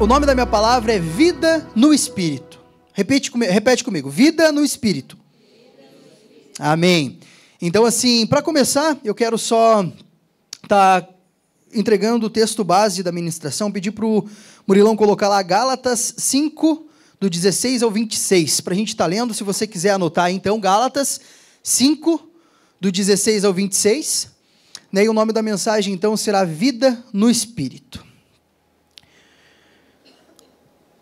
O nome da minha palavra é vida no Espírito. Repete comigo, vida no Espírito. Amém. Então, assim, para começar, eu quero só estar entregando o texto base da ministração, pedir para o Murilão colocar lá Gálatas 5, do 16 ao 26, para a gente estar lendo. Se você quiser anotar, então, Gálatas 5, do 16 ao 26, né? E o nome da mensagem, então, será Vida no Espírito.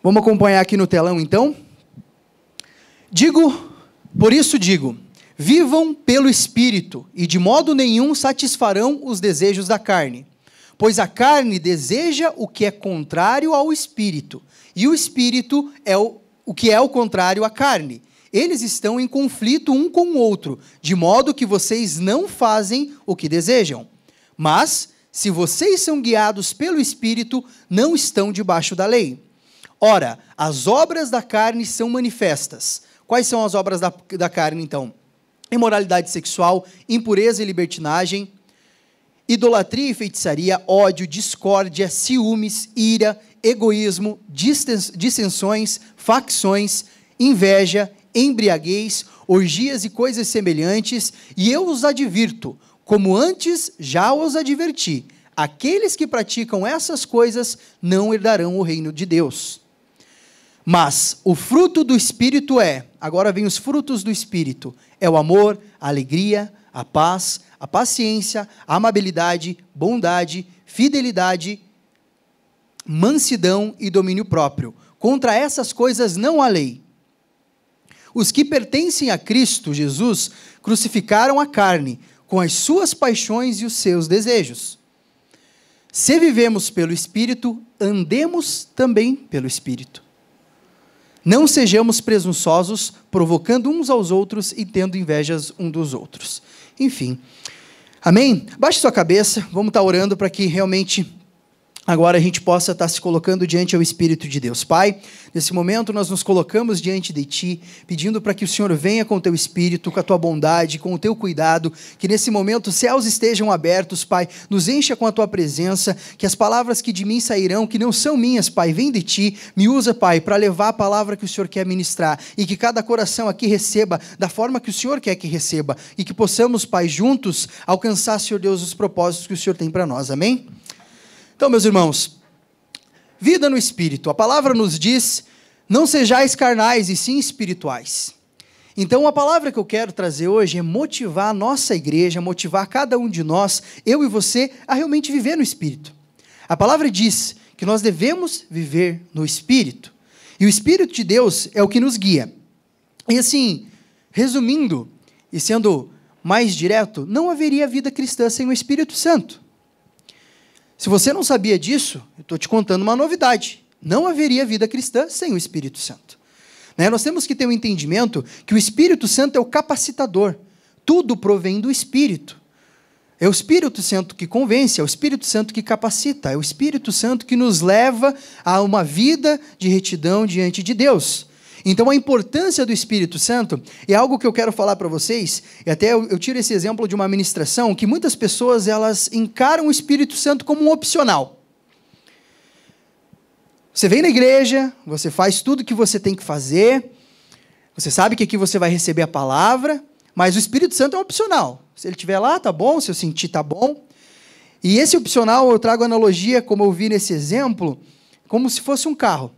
Vamos acompanhar aqui no telão, então. Por isso digo, vivam pelo Espírito, e de modo nenhum satisfarão os desejos da carne. Pois a carne deseja o que é contrário ao Espírito, e o Espírito é o que é o contrário à carne. Eles estão em conflito um com o outro, de modo que vocês não fazem o que desejam. Mas, se vocês são guiados pelo Espírito, não estão debaixo da lei. Ora, as obras da carne são manifestas. Quais são as obras da carne, então? Imoralidade sexual, impureza e libertinagem, idolatria e feitiçaria, ódio, discórdia, ciúmes, ira, egoísmo, dissensões, facções, inveja, embriaguez, orgias e coisas semelhantes, e eu os advirto, como antes já os adverti, aqueles que praticam essas coisas não herdarão o reino de Deus. Mas o fruto do Espírito agora vem os frutos do Espírito, é o amor, a alegria, a paz, a paciência, a amabilidade, bondade, fidelidade, mansidão e domínio próprio. Contra essas coisas não há lei. Os que pertencem a Cristo Jesus crucificaram a carne, com as suas paixões e os seus desejos. Se vivemos pelo Espírito, andemos também pelo Espírito. Não sejamos presunçosos, provocando uns aos outros e tendo invejas uns dos outros. Enfim, amém? Baixe sua cabeça, vamos estar orando para que realmente agora a gente possa estar se colocando diante ao Espírito de Deus. Pai, nesse momento nós nos colocamos diante de Ti, pedindo para que o Senhor venha com o Teu Espírito, com a Tua bondade, com o Teu cuidado, que nesse momento os céus estejam abertos, Pai, nos encha com a Tua presença, que as palavras que de mim sairão, que não são minhas, Pai, vem de Ti, me usa, Pai, para levar a palavra que o Senhor quer ministrar, e que cada coração aqui receba da forma que o Senhor quer que receba, e que possamos, Pai, juntos alcançar, Senhor Deus, os propósitos que o Senhor tem para nós, amém? Então, meus irmãos, vida no Espírito. A palavra nos diz, não sejais carnais e sim espirituais. Então, a palavra que eu quero trazer hoje é motivar a nossa igreja, motivar cada um de nós, eu e você, a realmente viver no Espírito. A palavra diz que nós devemos viver no Espírito. E o Espírito de Deus é o que nos guia. E assim, resumindo e sendo mais direto, não haveria vida cristã sem o Espírito Santo. Se você não sabia disso, eu estou te contando uma novidade. Não haveria vida cristã sem o Espírito Santo. Nós temos que ter um entendimento que o Espírito Santo é o capacitador. Tudo provém do Espírito. É o Espírito Santo que convence, é o Espírito Santo que capacita, é o Espírito Santo que nos leva a uma vida de retidão diante de Deus. Então, a importância do Espírito Santo é algo que eu quero falar para vocês, e até eu tiro esse exemplo de uma ministração, que muitas pessoas elas encaram o Espírito Santo como um opcional. Você vem na igreja, você faz tudo o que você tem que fazer, você sabe que aqui você vai receber a palavra, mas o Espírito Santo é um opcional. Se ele estiver lá, tá bom, se eu sentir, tá bom. E esse opcional, eu trago analogia, como eu vi nesse exemplo, como se fosse um carro.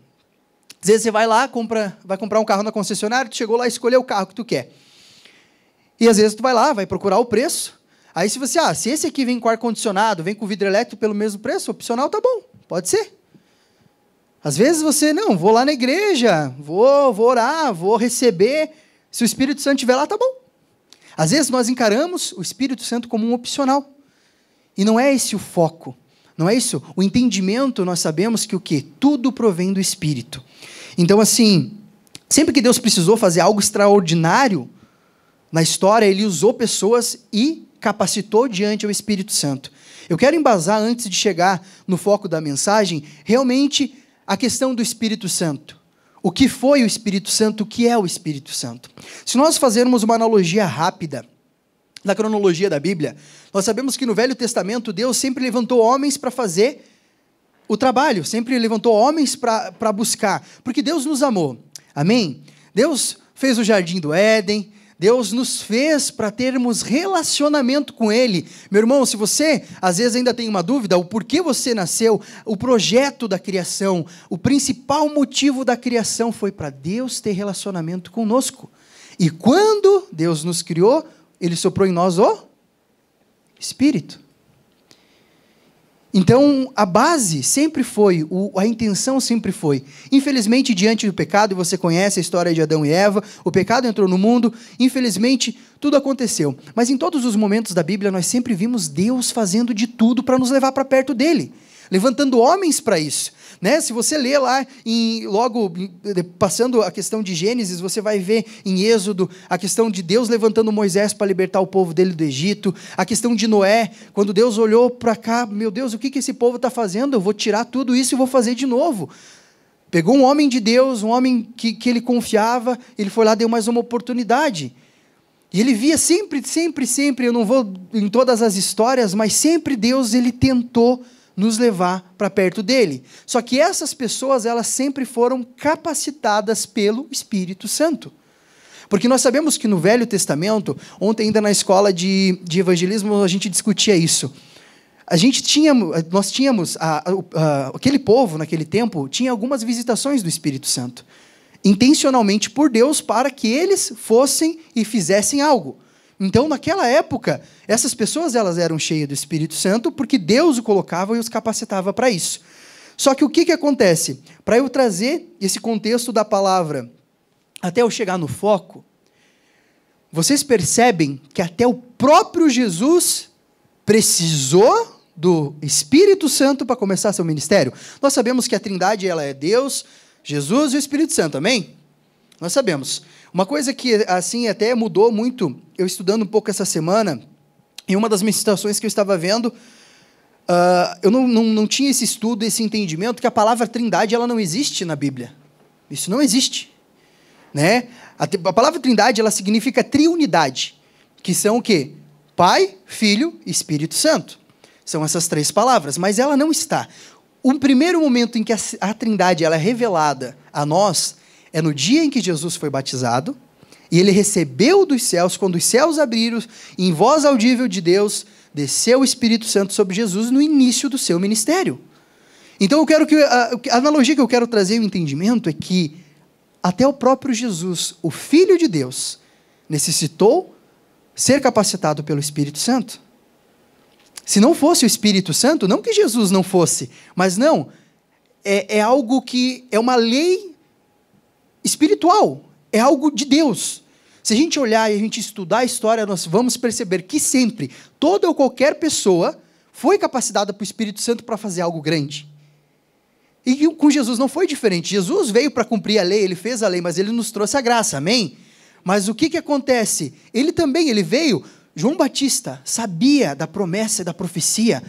Às vezes você vai lá, vai comprar um carro na concessionária, tu chegou lá e escolheu o carro que tu quer. E às vezes tu vai lá, vai procurar o preço. Aí se você, se esse aqui vem com ar-condicionado, vem com vidro elétrico pelo mesmo preço, opcional tá bom, pode ser. Às vezes você, não, vou lá na igreja, vou orar, vou receber. Se o Espírito Santo estiver lá, tá bom. Às vezes nós encaramos o Espírito Santo como um opcional. E não é esse o foco. Não é isso? O entendimento, nós sabemos que o quê? Tudo provém do Espírito. Então, assim, sempre que Deus precisou fazer algo extraordinário na história, Ele usou pessoas e capacitou diante ao Espírito Santo. Eu quero embasar, antes de chegar no foco da mensagem, realmente a questão do Espírito Santo. O que foi o Espírito Santo? O que é o Espírito Santo? Se nós fazermos uma analogia rápida da cronologia da Bíblia, nós sabemos que no Velho Testamento Deus sempre levantou homens para fazer o trabalho, sempre levantou homens para buscar, porque Deus nos amou. Amém? Deus fez o jardim do Éden, Deus nos fez para termos relacionamento com Ele. Meu irmão, se você às vezes ainda tem uma dúvida, o porquê você nasceu, o projeto da criação, o principal motivo da criação foi para Deus ter relacionamento conosco. E quando Deus nos criou, Ele soprou em nós o Espírito. Então, a base sempre foi, a intenção sempre foi. Infelizmente, diante do pecado, e você conhece a história de Adão e Eva, o pecado entrou no mundo, infelizmente, tudo aconteceu. Mas em todos os momentos da Bíblia, nós sempre vimos Deus fazendo de tudo para nos levar para perto dele, levantando homens para isso. Né? Se você ler lá, passando a questão de Gênesis, você vai ver em Êxodo a questão de Deus levantando Moisés para libertar o povo dele do Egito, a questão de Noé, quando Deus olhou para cá, meu Deus, o que esse povo está fazendo? Eu vou tirar tudo isso e vou fazer de novo. Pegou um homem de Deus, um homem que ele confiava, ele foi lá, deu mais uma oportunidade. E ele via sempre, eu não vou em todas as histórias, mas sempre Deus, ele tentou nos levar para perto dele. Só que essas pessoas, elas sempre foram capacitadas pelo Espírito Santo. Porque nós sabemos que no Velho Testamento, ontem ainda na escola de evangelismo, a gente discutia isso. Nós tínhamos, aquele povo naquele tempo, tinha algumas visitações do Espírito Santo. Intencionalmente por Deus, para que eles fossem e fizessem algo. Então, naquela época, essas pessoas elas eram cheias do Espírito Santo, porque Deus o colocava e os capacitava para isso. Só que o que acontece? Para eu trazer esse contexto da palavra, até eu chegar no foco, vocês percebem que até o próprio Jesus precisou do Espírito Santo para começar seu ministério? Nós sabemos que a Trindade ela é Deus, Jesus e o Espírito Santo, amém? Nós sabemos. Uma coisa que, assim, até mudou muito, eu estudando um pouco essa semana, em uma das meditações que eu estava vendo, eu não tinha esse estudo, esse entendimento, que a palavra trindade, ela não existe na Bíblia. Isso não existe. Né? A palavra trindade, ela significa triunidade, que são o quê? Pai, Filho e Espírito Santo. São essas três palavras, mas ela não está. O primeiro momento em que a trindade ela é revelada a nós, é no dia em que Jesus foi batizado, e ele recebeu dos céus, quando os céus abriram, em voz audível de Deus, desceu o Espírito Santo sobre Jesus no início do seu ministério. Então, eu quero a analogia que eu quero trazer o entendimento é que até o próprio Jesus, o Filho de Deus, necessitou ser capacitado pelo Espírito Santo. Se não fosse o Espírito Santo, não que Jesus não fosse, mas não, é algo que é uma lei espiritual, é algo de Deus. Se a gente olhar e a gente estudar a história, nós vamos perceber que sempre, toda ou qualquer pessoa foi capacitada pelo Espírito Santo para fazer algo grande. E com Jesus não foi diferente. Jesus veio para cumprir a lei, ele fez a lei, mas ele nos trouxe a graça, amém? Mas o que acontece? Ele veio, João Batista sabia da promessa e da profecia.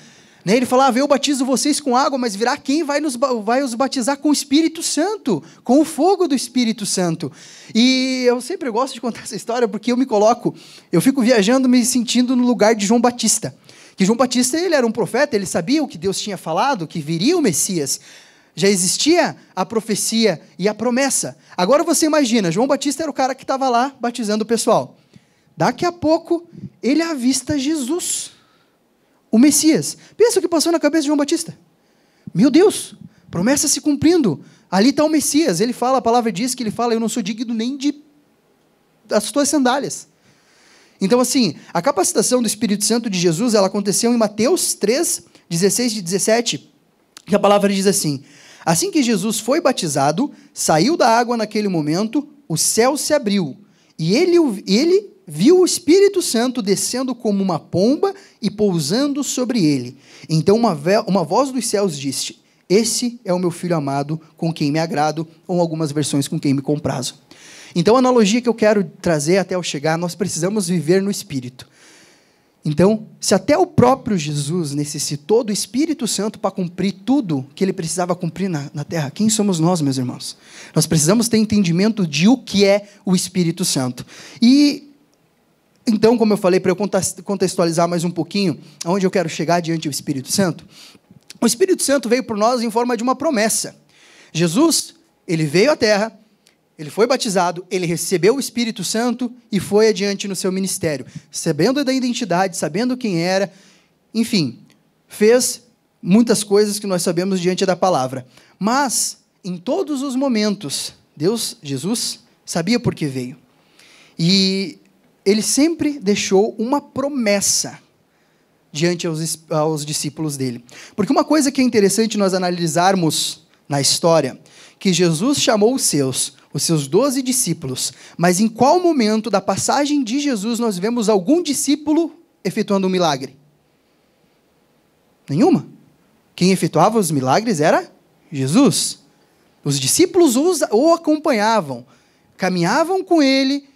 Né? Ele falava, eu batizo vocês com água, mas virá quem vai os batizar com o Espírito Santo, com o fogo do Espírito Santo. E eu sempre gosto de contar essa história, porque eu fico viajando, me sentindo no lugar de João Batista. Que João Batista, ele era um profeta, ele sabia o que Deus tinha falado, que viria o Messias. Já existia a profecia e a promessa. Agora você imagina, João Batista era o cara que estava lá batizando o pessoal. Daqui a pouco, ele avista Jesus, o Messias. Pensa o que passou na cabeça de João Batista. Meu Deus, promessa se cumprindo. Ali está o Messias. Ele fala, a palavra diz que ele fala, eu não sou digno nem das tuas sandálias. Então, assim, a capacitação do Espírito Santo de Jesus, ela aconteceu em Mateus 3, 16 e 17, que a palavra diz assim, assim que Jesus foi batizado, saiu da água naquele momento, o céu se abriu, e ele viu o Espírito Santo descendo como uma pomba e pousando sobre ele. Então uma voz dos céus disse, esse é o meu filho amado, com quem me agrado, ou algumas versões, com quem me comprazo. Então a analogia que eu quero trazer até eu chegar, nós precisamos viver no Espírito. Então, se até o próprio Jesus necessitou do Espírito Santo para cumprir tudo que ele precisava cumprir na terra, quem somos nós, meus irmãos? Nós precisamos ter entendimento de o que é o Espírito Santo. E então, como eu falei, para eu contextualizar mais um pouquinho, aonde eu quero chegar diante do Espírito Santo, O Espírito Santo veio por nós em forma de uma promessa. Jesus, ele veio à terra, ele foi batizado, ele recebeu o Espírito Santo e foi adiante no seu ministério, sabendo da identidade, sabendo quem era, enfim, fez muitas coisas que nós sabemos diante da palavra. Mas, em todos os momentos, Jesus, sabia por que veio. E ele sempre deixou uma promessa diante aos discípulos dele. Porque uma coisa que é interessante nós analisarmos na história, que Jesus chamou os seus 12 discípulos, mas em qual momento da passagem de Jesus nós vemos algum discípulo efetuando um milagre? Nenhuma. Quem efetuava os milagres era Jesus. Os discípulos o acompanhavam, caminhavam com ele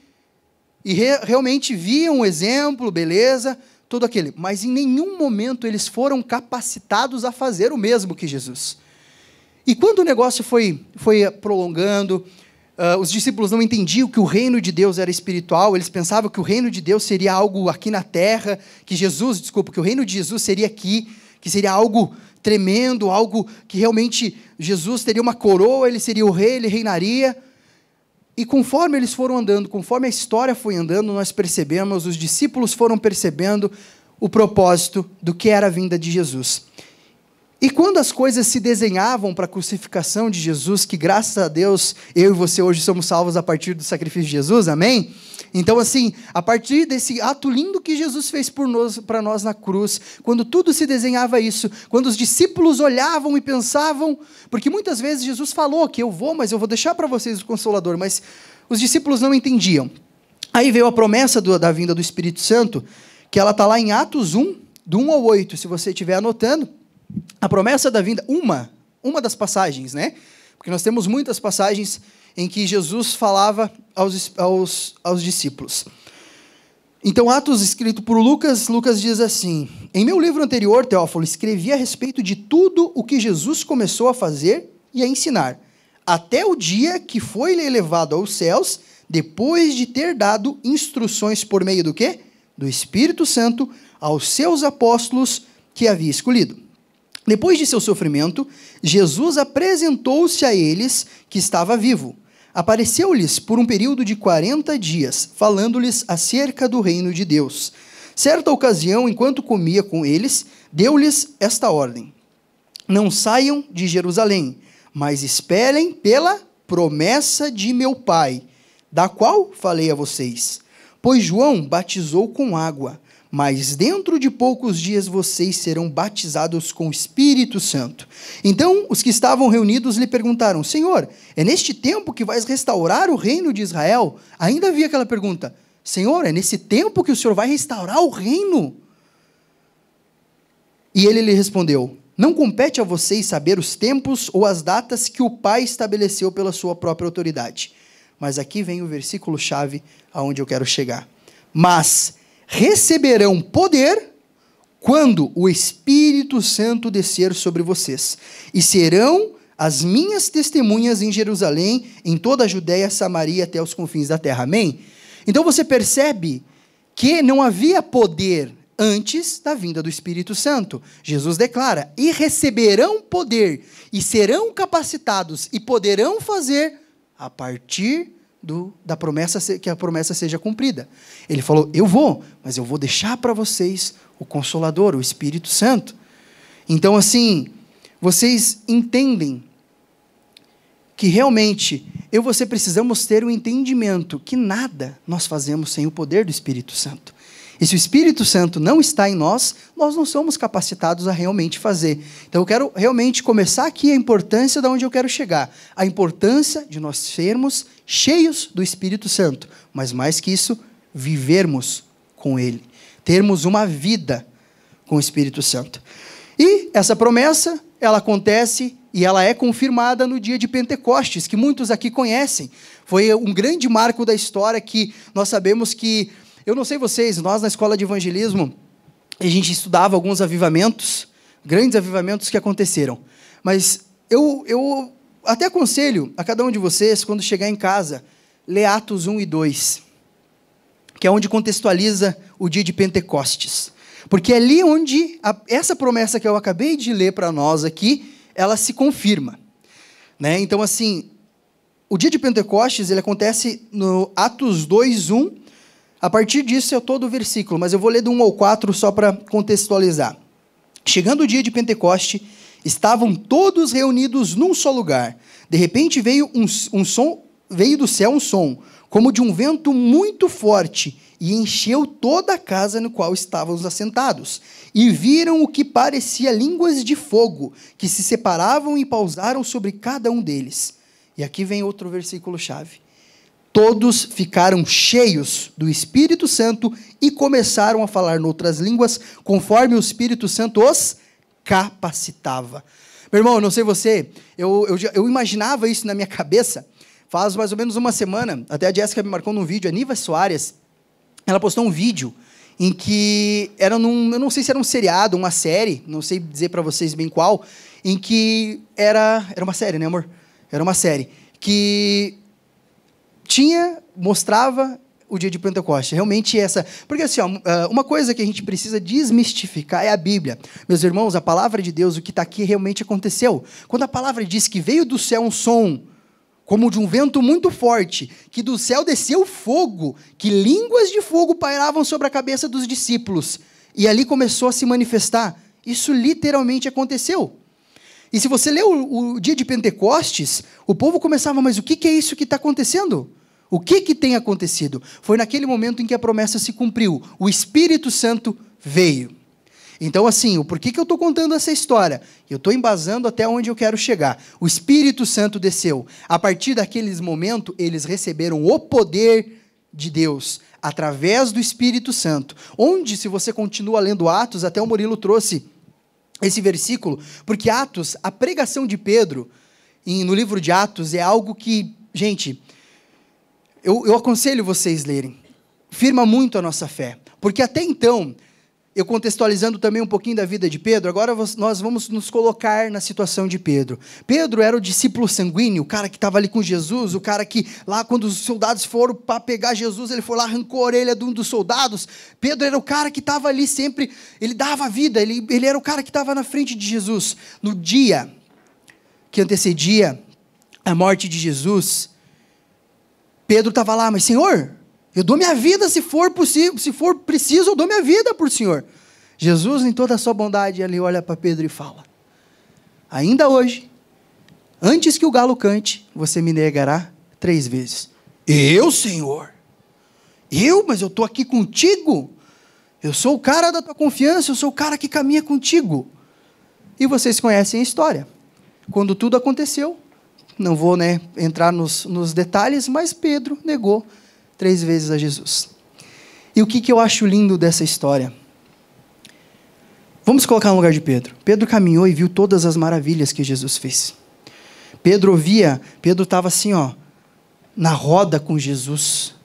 e realmente viam o exemplo, beleza, todo aquele. Mas em nenhum momento eles foram capacitados a fazer o mesmo que Jesus. E quando o negócio foi prolongando, os discípulos não entendiam que o reino de Deus era espiritual, eles pensavam que o reino de Deus seria algo aqui na terra, que o reino de Jesus seria aqui, que seria algo tremendo, algo que realmente Jesus teria uma coroa, ele seria o rei, ele reinaria. E conforme eles foram andando, conforme a história foi andando, nós percebemos, os discípulos foram percebendo o propósito do que era a vinda de Jesus. E quando as coisas se desenhavam para a crucificação de Jesus, que graças a Deus, eu e você hoje somos salvos a partir do sacrifício de Jesus, amém? Então assim, a partir desse ato lindo que Jesus fez para nós na cruz, quando tudo se desenhava isso, quando os discípulos olhavam e pensavam, porque muitas vezes Jesus falou que eu vou, mas eu vou deixar para vocês o Consolador, mas os discípulos não entendiam. Aí veio a promessa da vinda do Espírito Santo, que ela está lá em Atos 1, do 1 ao 8, se você estiver anotando. A promessa da vinda, uma das passagens, né? Porque nós temos muitas passagens em que Jesus falava aos discípulos. Então, Atos, escrito por Lucas diz assim: em meu livro anterior, Teófilo, escrevi a respeito de tudo o que Jesus começou a fazer e a ensinar, até o dia que foi elevado aos céus, depois de ter dado instruções por meio do quê? Do Espírito Santo aos seus apóstolos que havia escolhido. Depois de seu sofrimento, Jesus apresentou-se a eles que estava vivo. Apareceu-lhes por um período de 40 dias, falando-lhes acerca do reino de Deus. Certa ocasião, enquanto comia com eles, deu-lhes esta ordem: não saiam de Jerusalém, mas esperem pela promessa de meu Pai, da qual falei a vocês. Pois João batizou com água, mas dentro de poucos dias vocês serão batizados com o Espírito Santo. Então, os que estavam reunidos lhe perguntaram: Senhor, é neste tempo que vais restaurar o reino de Israel? Ainda havia aquela pergunta: Senhor, é nesse tempo que o Senhor vai restaurar o reino? E ele lhe respondeu: não compete a vocês saber os tempos ou as datas que o Pai estabeleceu pela sua própria autoridade. Mas aqui vem o versículo-chave aonde eu quero chegar. Mas receberão poder quando o Espírito Santo descer sobre vocês, e serão as minhas testemunhas em Jerusalém, em toda a Judéia, Samaria, até os confins da terra. Amém? Então você percebe que não havia poder antes da vinda do Espírito Santo. Jesus declara: e receberão poder, e serão capacitados, e poderão fazer a partir da promessa, que a promessa seja cumprida. Ele falou: eu vou, mas eu vou deixar para vocês o Consolador, o Espírito Santo. Então, assim, vocês entendem que realmente eu e você precisamos ter o entendimento que nada nós fazemos sem o poder do Espírito Santo. E se o Espírito Santo não está em nós, nós não somos capacitados a realmente fazer. Então eu quero realmente começar aqui a importância de onde eu quero chegar. A importância de nós sermos cheios do Espírito Santo, mas mais que isso, vivermos com Ele. Termos uma vida com o Espírito Santo. E essa promessa, ela acontece e ela é confirmada no dia de Pentecostes, que muitos aqui conhecem. Foi um grande marco da história que nós sabemos que, eu não sei vocês, nós na escola de evangelismo, a gente estudava alguns avivamentos, grandes avivamentos que aconteceram. Mas eu até aconselho a cada um de vocês, quando chegar em casa, ler Atos 1 e 2, que é onde contextualiza o dia de Pentecostes. Porque é ali onde essa promessa que eu acabei de ler para nós aqui, ela se confirma. Né? Então, assim, o dia de Pentecostes, ele acontece no Atos 2:1. A partir disso é todo o versículo, mas eu vou ler do 1 ao 4 só para contextualizar. Chegando o dia de Pentecoste, estavam todos reunidos num só lugar. De repente veio veio do céu um som, como de um vento muito forte, e encheu toda a casa no qual estavam assentados. E viram o que parecia línguas de fogo, que se separavam e pousaram sobre cada um deles. E aqui vem outro versículo-chave. Todos ficaram cheios do Espírito Santo e começaram a falar noutras línguas, conforme o Espírito Santo os capacitava. Meu irmão, não sei você, eu imaginava isso na minha cabeça, faz mais ou menos uma semana, até a Jéssica me marcou num vídeo, a Niva Soares, ela postou um vídeo em que eu não sei se era um seriado, uma série, não sei dizer para vocês bem qual, em que era uma série, né, amor? Era uma série que mostrava o dia de Pentecoste. Realmente porque assim, uma coisa que a gente precisa desmistificar é a Bíblia. Meus irmãos, a palavra de Deus, o que está aqui realmente aconteceu. Quando a palavra diz que veio do céu um som, como de um vento muito forte, que do céu desceu fogo, que línguas de fogo pairavam sobre a cabeça dos discípulos, e ali começou a se manifestar. Isso literalmente aconteceu. E se você ler o dia de Pentecostes, o povo começava, mas o que é isso que está acontecendo? O que tem acontecido? Foi naquele momento em que a promessa se cumpriu. O Espírito Santo veio. Então, assim, o porquê que eu estou contando essa história? Eu estou embasando até onde eu quero chegar. O Espírito Santo desceu. A partir daqueles momentos, eles receberam o poder de Deus, através do Espírito Santo. Onde, se você continua lendo Atos, até o Murilo trouxe esse versículo, porque Atos, a pregação de Pedro, no livro de Atos, é algo que, gente, eu aconselho vocês lerem. Firma muito a nossa fé. Porque até então, eu contextualizando também um pouquinho da vida de Pedro, agora nós vamos nos colocar na situação de Pedro. Pedro era o discípulo sanguíneo, o cara que estava ali com Jesus, o cara que lá quando os soldados foram para pegar Jesus, ele foi lá, arrancou a orelha de um dos soldados. Pedro era o cara que estava ali sempre, ele dava a vida, ele era o cara que estava na frente de Jesus. No dia que antecedia a morte de Jesus, Pedro estava lá, mas Senhor, eu dou minha vida se for possível, se for preciso, eu dou minha vida por Senhor. Jesus, em toda a sua bondade, ele olha para Pedro e fala, ainda hoje, antes que o galo cante, você me negará 3 vezes. Eu, Senhor? Mas eu estou aqui contigo. Eu sou o cara da tua confiança, eu sou o cara que caminha contigo. E vocês conhecem a história. Quando tudo aconteceu, não vou entrar nos detalhes, mas Pedro negou 3 vezes a Jesus. E o que eu acho lindo dessa história? Vamos colocar no lugar de Pedro. Pedro caminhou e viu todas as maravilhas que Jesus fez. Pedro estava assim, na roda com Jesus.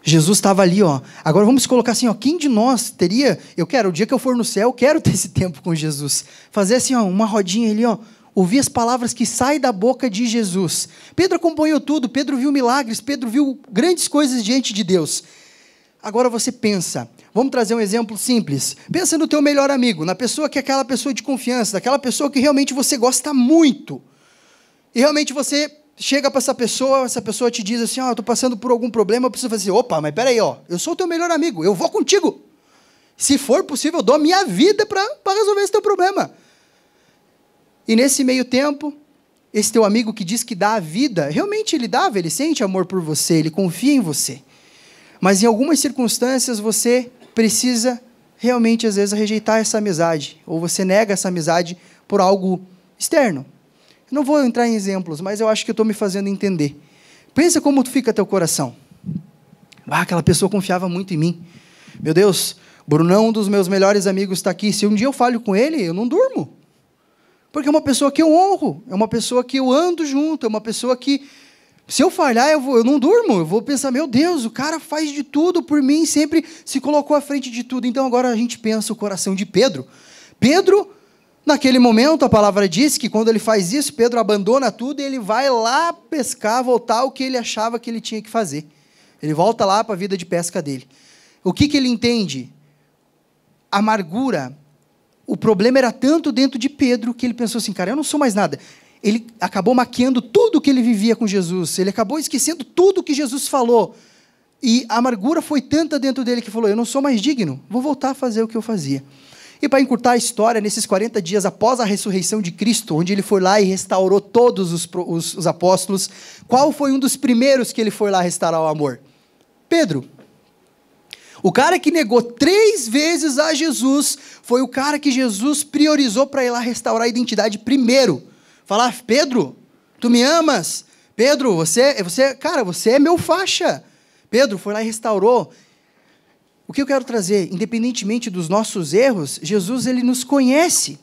Jesus estava ali, Agora vamos colocar assim, quem de nós teria, o dia que eu for no céu, eu quero ter esse tempo com Jesus. Fazer assim, uma rodinha ali, ouvir as palavras que saem da boca de Jesus. Pedro acompanhou tudo, Pedro viu milagres, Pedro viu grandes coisas diante de Deus. Agora você pensa, vamos trazer um exemplo simples. Pensa no teu melhor amigo, na pessoa que é aquela pessoa de confiança, daquela pessoa que realmente você gosta muito. E realmente você chega para essa pessoa te diz assim, eu estou passando por algum problema, eu preciso fazer assim, opa, mas peraí, eu sou o teu melhor amigo, eu vou contigo. Se for possível, eu dou a minha vida para resolver esse teu problema. E nesse meio tempo, esse teu amigo que diz que dá a vida, realmente ele sente amor por você, ele confia em você. Mas em algumas circunstâncias você precisa realmente, às vezes, rejeitar essa amizade, ou você nega essa amizade por algo externo. Eu não vou entrar em exemplos, mas eu acho que eu estou me fazendo entender. Pensa como fica teu coração. Aquela pessoa confiava muito em mim. Meu Deus, Brunão, um dos meus melhores amigos, está aqui. Se um dia eu falho com ele, eu não durmo. Porque é uma pessoa que eu honro, é uma pessoa que eu ando junto, é uma pessoa que, se eu falhar, eu não durmo, eu vou pensar, meu Deus, o cara faz de tudo por mim, sempre se colocou à frente de tudo. Então agora a gente pensa o coração de Pedro. Pedro, naquele momento, a palavra diz que quando ele faz isso, Pedro abandona tudo e ele vai lá pescar, voltar ao que ele achava que ele tinha que fazer. Ele volta lá para a vida de pesca dele. O que ele entende? amargura, o problema era tanto dentro de Pedro que ele pensou assim, cara, eu não sou mais nada. Ele acabou maquiando tudo que ele vivia com Jesus, ele acabou esquecendo tudo que Jesus falou. E a amargura foi tanta dentro dele que falou, eu não sou mais digno, vou voltar a fazer o que eu fazia. E para encurtar a história, nesses 40 dias após a ressurreição de Cristo, onde ele foi lá e restaurou todos os apóstolos, qual foi um dos primeiros que ele foi lá restaurar o amor? Pedro. O cara que negou 3 vezes a Jesus, foi o cara que Jesus priorizou para ir lá restaurar a identidade primeiro. Falar, Pedro, tu me amas? Pedro, cara, você é meu faixa. Pedro foi lá e restaurou. O que eu quero trazer, independentemente dos nossos erros, Jesus, ele nos conhece.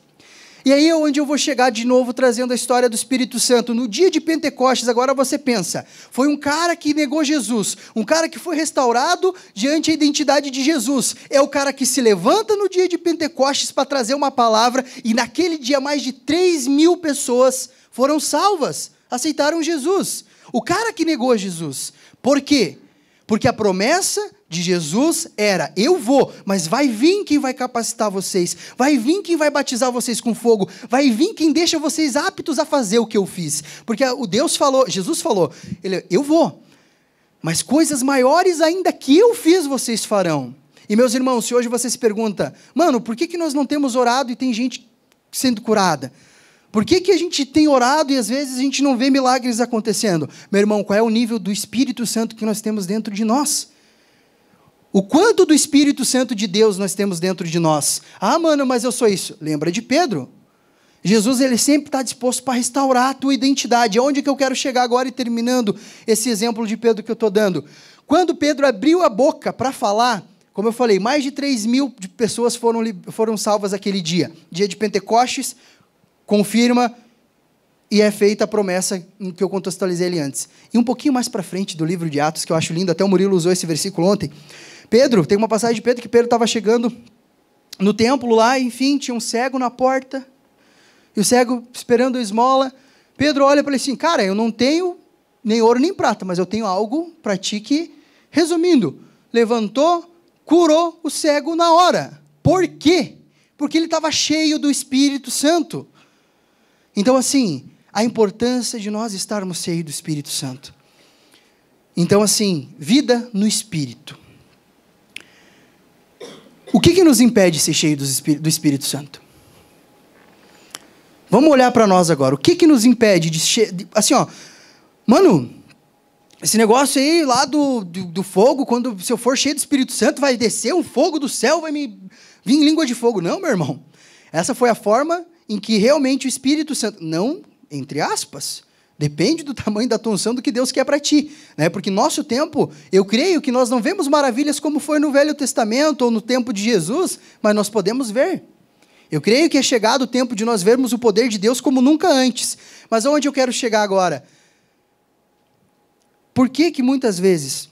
E aí é onde eu vou chegar de novo, trazendo a história do Espírito Santo. No dia de Pentecostes, agora você pensa, foi um cara que negou Jesus, um cara que foi restaurado diante da identidade de Jesus. É o cara que se levanta no dia de Pentecostes para trazer uma palavra, e naquele dia mais de 3.000 pessoas foram salvas, aceitaram Jesus. O cara que negou Jesus. Por quê? Porque a promessa de Jesus era, eu vou, mas vai vir quem vai capacitar vocês, vai vir quem vai batizar vocês com fogo, vai vir quem deixa vocês aptos a fazer o que eu fiz. Porque Jesus falou, eu vou, mas coisas maiores ainda que eu fiz vocês farão. E meus irmãos, se hoje você se pergunta, mano, por que nós não temos orado e tem gente sendo curada? Por que a gente tem orado e às vezes a gente não vê milagres acontecendo? Meu irmão, qual é o nível do Espírito Santo que nós temos dentro de nós? O quanto do Espírito Santo de Deus nós temos dentro de nós? Ah, mano, mas eu sou isso. Lembra de Pedro? Jesus, ele sempre está disposto para restaurar a tua identidade. Aonde que eu quero chegar agora e terminando esse exemplo de Pedro que eu estou dando? Quando Pedro abriu a boca para falar, como eu falei, mais de 3.000 pessoas foram salvas aquele dia. Dia de Pentecostes, confirma e é feita a promessa que eu contextualizei ali antes. E um pouquinho mais para frente do livro de Atos, que eu acho lindo, até o Murilo usou esse versículo ontem. Pedro, tem uma passagem de Pedro que Pedro estava chegando no templo lá, enfim, tinha um cego na porta, e o cego esperando a esmola. Pedro olha para ele assim, cara, eu não tenho nem ouro nem prata, mas eu tenho algo para ti que, resumindo, levantou, curou o cego na hora. Por quê? Porque ele estava cheio do Espírito Santo. Então, assim, a importância de nós estarmos cheios do Espírito Santo. Então, assim, vida no Espírito. O que nos impede de ser cheio do Espírito Santo? Vamos olhar para nós agora. O que nos impede de... Assim, ó, mano, esse negócio aí lá do fogo, se eu for cheio do Espírito Santo, vai descer um fogo do céu, vai me vir em língua de fogo. Não, meu irmão. Essa foi a forma em que realmente o Espírito Santo... Não, entre aspas... Depende do tamanho da tua unção do que Deus quer para ti. Né? Porque nosso tempo, eu creio que nós não vemos maravilhas como foi no Velho Testamento ou no tempo de Jesus, mas nós podemos ver. Eu creio que é chegado o tempo de nós vermos o poder de Deus como nunca antes. Mas aonde eu quero chegar agora? Por que muitas vezes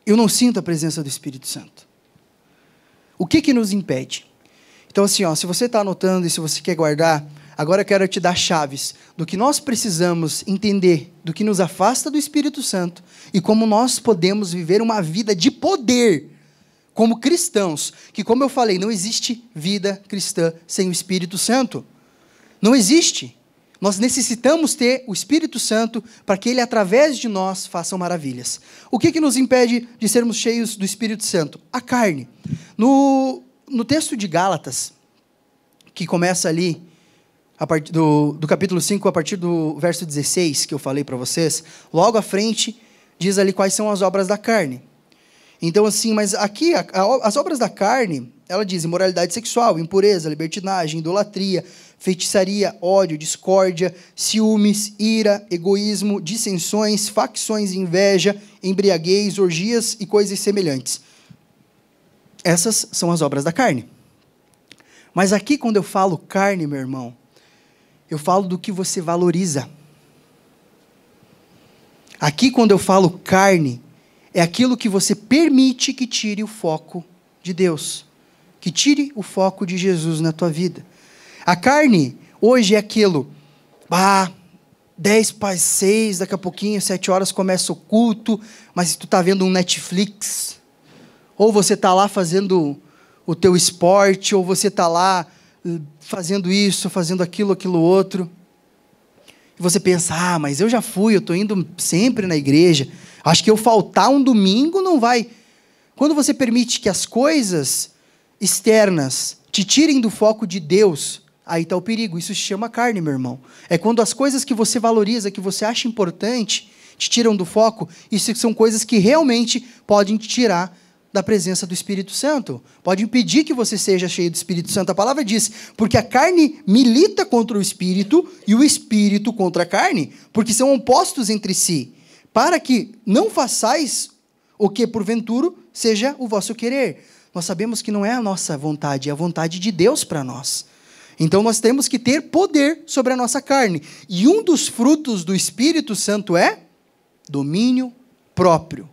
eu não sinto a presença do Espírito Santo? O que nos impede? Então assim, ó, se você está anotando e se você quer guardar... Agora eu quero te dar chaves do que nós precisamos entender, do que nos afasta do Espírito Santo e como nós podemos viver uma vida de poder como cristãos, que, como eu falei, não existe vida cristã sem o Espírito Santo. Não existe. Nós necessitamos ter o Espírito Santo para que ele, através de nós, faça maravilhas. O que nos impede de sermos cheios do Espírito Santo? A carne. No texto de Gálatas, que começa ali, a partir do capítulo 5, a partir do verso 16, que eu falei para vocês, logo à frente, diz ali quais são as obras da carne. Então, assim, mas aqui, as obras da carne, ela diz imoralidade sexual, impureza, libertinagem, idolatria, feitiçaria, ódio, discórdia, ciúmes, ira, egoísmo, dissensões, facções, inveja, embriaguez, orgias e coisas semelhantes. Essas são as obras da carne. Mas aqui, quando eu falo carne, meu irmão, eu falo do que você valoriza. Aqui, quando eu falo carne, é aquilo que você permite que tire o foco de Deus, que tire o foco de Jesus na tua vida. A carne, hoje, é aquilo, 10 para 6, daqui a pouquinho, 7 horas começa o culto, mas tu está vendo um Netflix, ou você está lá fazendo o teu esporte, ou você está lá fazendo isso, fazendo aquilo outro. E você pensa, mas eu já fui, eu estou indo sempre na igreja. Acho que eu faltar um domingo não vai. Quando você permite que as coisas externas te tirem do foco de Deus, aí está o perigo. Isso se chama carne, meu irmão. É quando as coisas que você valoriza, que você acha importante, te tiram do foco. Isso são coisas que realmente podem te tirar da presença do Espírito Santo. Pode impedir que você seja cheio do Espírito Santo. A palavra diz, porque a carne milita contra o Espírito e o Espírito contra a carne, porque são opostos entre si, para que não façais o que porventura seja o vosso querer. Nós sabemos que não é a nossa vontade, é a vontade de Deus para nós. Então nós temos que ter poder sobre a nossa carne. E um dos frutos do Espírito Santo é domínio próprio.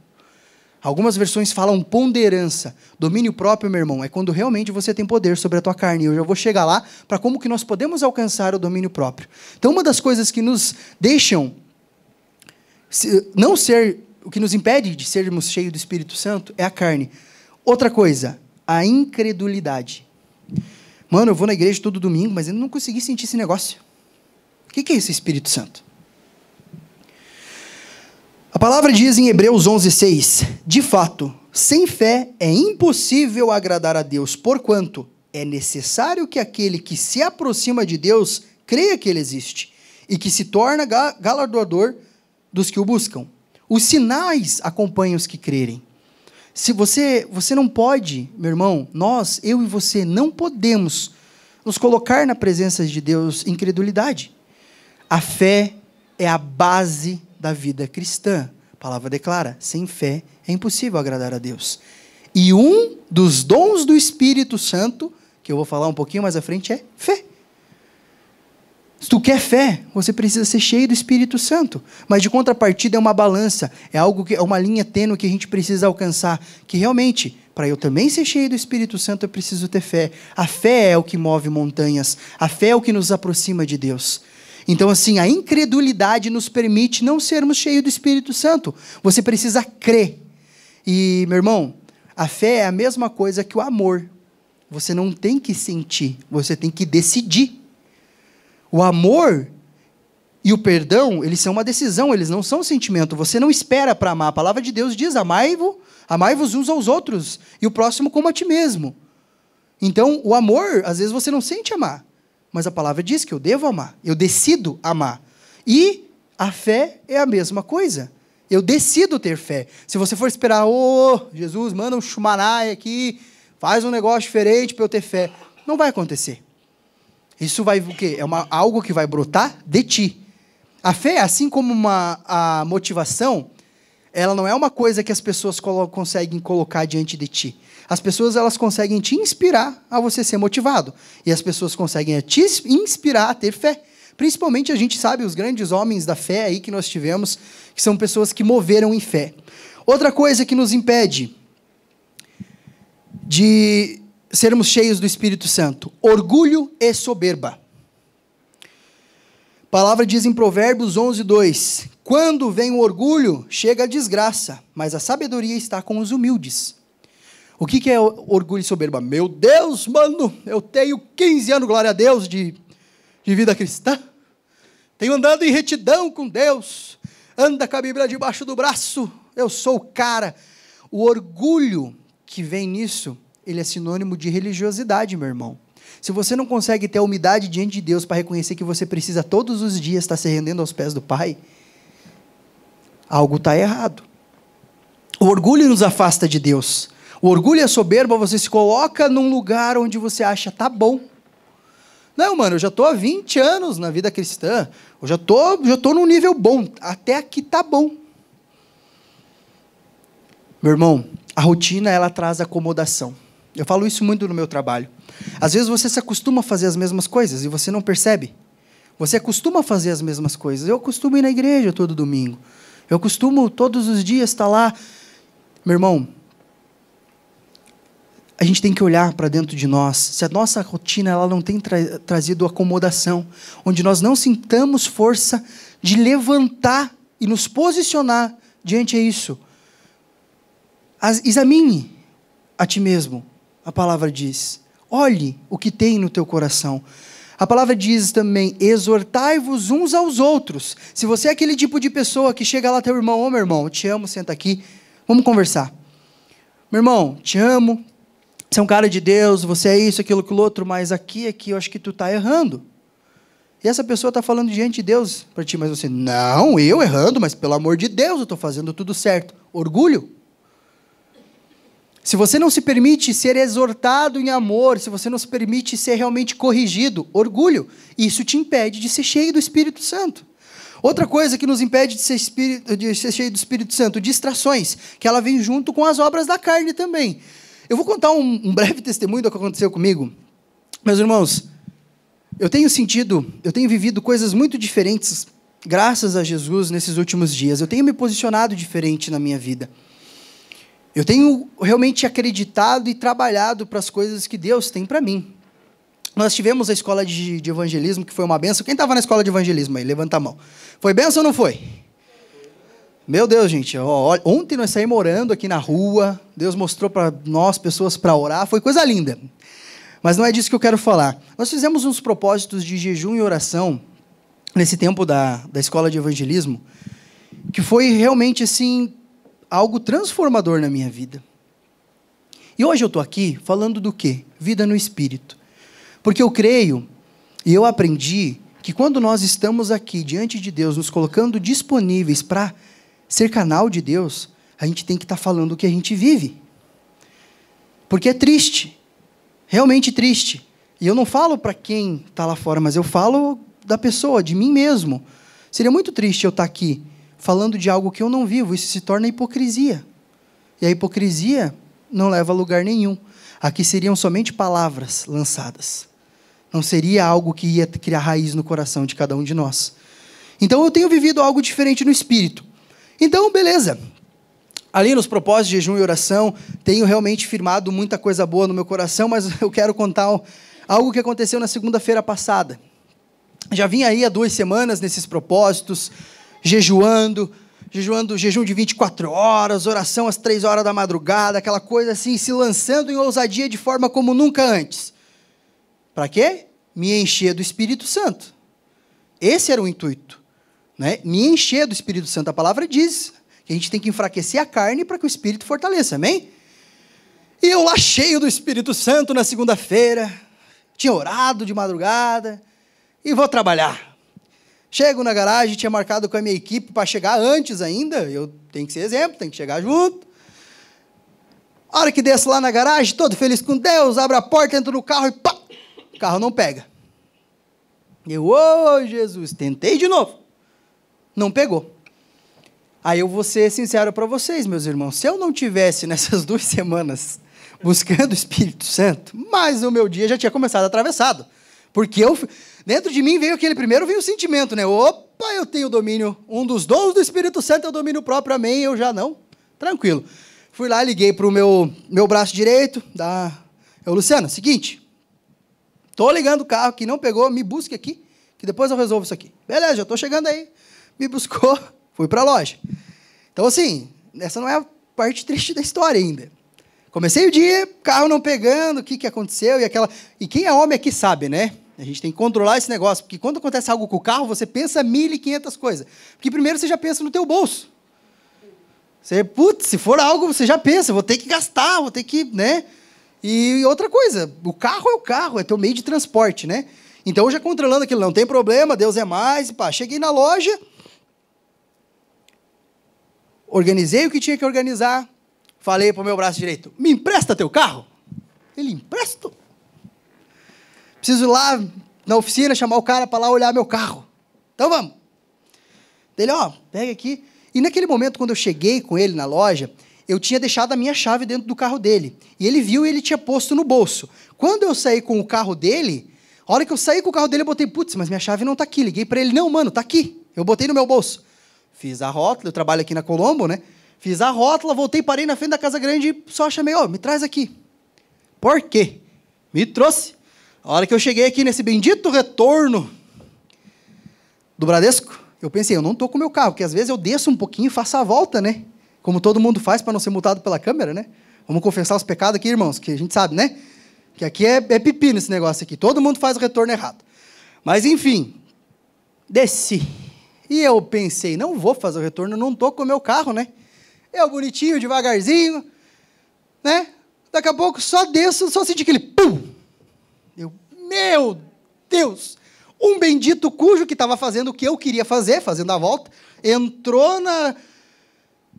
Algumas versões falam ponderança. Domínio próprio, meu irmão, é quando realmente você tem poder sobre a tua carne. Eu já vou chegar lá para como que nós podemos alcançar o domínio próprio. Então, uma das coisas que nos deixam não ser, o que nos impede de sermos cheios do Espírito Santo é a carne. Outra coisa, a incredulidade. Mano, eu vou na igreja todo domingo, mas eu não consegui sentir esse negócio. O que é esse Espírito Santo? A palavra diz em Hebreus 11:6, de fato, sem fé é impossível agradar a Deus, porquanto é necessário que aquele que se aproxima de Deus creia que Ele existe e que se torna galardoador dos que o buscam. Os sinais acompanham os que crerem. Se você não pode, meu irmão, eu e você, não podemos nos colocar na presença de Deus em incredulidade. A fé é a base da vida cristã. A palavra declara, sem fé é impossível agradar a Deus. E um dos dons do Espírito Santo, que eu vou falar um pouquinho mais à frente, é fé. Se tu quer fé, você precisa ser cheio do Espírito Santo. Mas de contrapartida é uma balança, é uma linha tênue que a gente precisa alcançar, que realmente, para eu também ser cheio do Espírito Santo, eu preciso ter fé. A fé é o que move montanhas, a fé é o que nos aproxima de Deus. Então, assim, a incredulidade nos permite não sermos cheios do Espírito Santo. Você precisa crer. E, meu irmão, a fé é a mesma coisa que o amor. Você não tem que sentir, você tem que decidir. O amor e o perdão, eles são uma decisão, eles não são um sentimento. Você não espera para amar. A palavra de Deus diz, amai-vos uns aos outros, e o próximo como a ti mesmo. Então, o amor, às vezes você não sente amar. Mas a palavra diz que eu devo amar, eu decido amar. E a fé é a mesma coisa. Eu decido ter fé. Se você for esperar, Jesus, manda um chumanai aqui, faz um negócio diferente para eu ter fé. Não vai acontecer. Isso vai o quê? É algo que vai brotar de ti. A fé, assim como a motivação, ela não é uma coisa que as pessoas conseguem colocar diante de ti. As pessoas, elas conseguem te inspirar a você ser motivado. E as pessoas conseguem te inspirar a ter fé. Principalmente, a gente sabe, os grandes homens da fé aí que nós tivemos, que são pessoas que moveram em fé. Outra coisa que nos impede de sermos cheios do Espírito Santo, orgulho e soberba. A palavra diz em Provérbios 11:2, quando vem o orgulho, chega a desgraça, mas a sabedoria está com os humildes. O que é orgulho e soberba? Meu Deus, mano, eu tenho 15 anos, glória a Deus, de vida cristã. Tenho andado em retidão com Deus. Anda com a Bíblia debaixo do braço. Eu sou o cara. O orgulho que vem nisso, ele é sinônimo de religiosidade, meu irmão. Se você não consegue ter a humildade diante de Deus para reconhecer que você precisa todos os dias estar se rendendo aos pés do Pai, algo está errado. O orgulho nos afasta de Deus. O orgulho e a soberba, você se coloca num lugar onde você acha, tá bom. Não, mano, eu já estou há 20 anos na vida cristã, eu já tô num nível bom, até aqui tá bom. Meu irmão, a rotina, ela traz acomodação. Eu falo isso muito no meu trabalho. Às vezes você se acostuma a fazer as mesmas coisas e você não percebe. Você acostuma a fazer as mesmas coisas. Eu costumo ir na igreja todo domingo. Eu costumo todos os dias estar lá. Meu irmão, a gente tem que olhar para dentro de nós. Se a nossa rotina ela não tem trazido acomodação, onde nós não sintamos força de levantar e nos posicionar diante disso, examine a ti mesmo. a palavra diz. Olhe o que tem no teu coração. A palavra diz também, exortai-vos uns aos outros. Se você é aquele tipo de pessoa que chega lá teu irmão, meu irmão, eu te amo, senta aqui, vamos conversar. Meu irmão, te amo, você é um cara de Deus, você é isso, aquilo, aquilo outro, mas aqui eu acho que tu está errando. E essa pessoa está falando diante de Deus para ti, mas você, não, eu errando, mas pelo amor de Deus, eu estou fazendo tudo certo. Orgulho. Se você não se permite ser exortado em amor, se você não se permite ser realmente corrigido, orgulho, isso te impede de ser cheio do Espírito Santo. Outra coisa que nos impede de ser cheio do Espírito Santo, distrações, que ela vem junto com as obras da carne também. Eu vou contar um breve testemunho do que aconteceu comigo. Meus irmãos, eu tenho vivido coisas muito diferentes, graças a Jesus, nesses últimos dias. Eu tenho me posicionado diferente na minha vida. Eu tenho realmente acreditado e trabalhado para as coisas que Deus tem para mim. Nós tivemos a escola de evangelismo, que foi uma benção. Quem estava na escola de evangelismo aí? Levanta a mão. Foi benção ou não foi? Meu Deus, gente. Ontem nós saímos orando aqui na rua. Deus mostrou para nós, pessoas para orar. Foi coisa linda. Mas não é disso que eu quero falar. Nós fizemos uns propósitos de jejum e oração nesse tempo da escola de evangelismo, que foi realmente assim, algo transformador na minha vida. E hoje eu estou aqui falando do quê? Vida no Espírito. Porque eu creio e eu aprendi que quando nós estamos aqui diante de Deus, nos colocando disponíveis para ser canal de Deus, a gente tem que estar falando o que a gente vive. Porque é triste, realmente triste. E eu não falo para quem está lá fora, mas eu falo da pessoa, de mim mesmo. Seria muito triste eu estar aqui falando de algo que eu não vivo. Isso se torna hipocrisia. E a hipocrisia não leva a lugar nenhum. Aqui seriam somente palavras lançadas. Não seria algo que ia criar raiz no coração de cada um de nós. Então eu tenho vivido algo diferente no Espírito. Então, beleza. Ali nos propósitos de jejum e oração, tenho realmente firmado muita coisa boa no meu coração, mas eu quero contar algo que aconteceu na segunda-feira passada. Já vim aí há 2 semanas nesses propósitos, jejum de 24 horas, oração às 3 horas da madrugada, aquela coisa assim, se lançando em ousadia de forma como nunca antes. Para quê? Me encher do Espírito Santo. Esse era o intuito, né? Me encher do Espírito Santo. A palavra diz que a gente tem que enfraquecer a carne para que o Espírito fortaleça, amém? E eu lá cheio do Espírito Santo na segunda-feira, tinha orado de madrugada, e vou trabalhar. Chego na garagem, tinha marcado com a minha equipe para chegar antes ainda, eu tenho que ser exemplo, tenho que chegar junto. A hora que desço lá na garagem, todo feliz com Deus, abro a porta, entro no carro e pá, o carro não pega. Eu, ô Jesus, tentei de novo. Não pegou. Aí eu vou ser sincero para vocês, meus irmãos, se eu não tivesse nessas 2 semanas buscando o Espírito Santo, mas o meu dia já tinha começado atravessado. Porque dentro de mim veio o sentimento, né? Opa, eu tenho domínio, um dos dons do Espírito Santo é o domínio próprio, amém, eu já não. Tranquilo. Fui lá, liguei para o meu braço direito, Luciano, seguinte, estou ligando o carro que não pegou, me busque aqui, que depois eu resolvo isso aqui. Beleza, já estou chegando aí. Me buscou, fui para a loja. Então, assim, essa não é a parte triste da história ainda. Comecei o dia, carro não pegando, o que aconteceu, e quem é homem aqui sabe, né? A gente tem que controlar esse negócio, porque quando acontece algo com o carro, você pensa 1.500 coisas. Porque primeiro você já pensa no teu bolso. Se for algo, você já pensa, vou ter que gastar, vou ter que, né? E outra coisa, o carro é o carro, é teu meio de transporte, né? Então, eu já controlando aquilo, não tem problema, Deus é mais, pá. Cheguei na loja, organizei o que tinha que organizar, falei para o meu braço direito, me empresta teu carro? Ele, empresto? Preciso ir lá na oficina, chamar o cara para lá olhar meu carro. Então, vamos. Ele, pega aqui. E naquele momento, quando eu cheguei com ele na loja, eu tinha deixado a minha chave dentro do carro dele. E ele viu e ele tinha posto no bolso. Quando eu saí com o carro dele, a hora que eu saí com o carro dele, eu botei, putz, mas minha chave não está aqui. Liguei para ele, não, mano, está aqui. Eu botei no meu bolso. Fiz a rótula, eu trabalho aqui na Colombo, né? Fiz a rótula, voltei, parei na frente da Casa Grande e só chamei, me traz aqui. Por quê? Me trouxe. A hora que eu cheguei aqui nesse bendito retorno do Bradesco, eu pensei, eu não estou com o meu carro, porque às vezes eu desço um pouquinho e faço a volta, né? Como todo mundo faz para não ser multado pela câmera, né? Vamos confessar os pecados aqui, irmãos, que a gente sabe, né? Que aqui é pepino esse negócio aqui. Todo mundo faz o retorno errado. Mas, enfim, desci. E eu pensei, não vou fazer o retorno, não estou com o meu carro, né? Eu bonitinho, devagarzinho, né? Daqui a pouco só desço, só senti aquele pum. Eu, meu Deus! Um bendito cujo que estava fazendo o que eu queria fazer, fazendo a volta, entrou na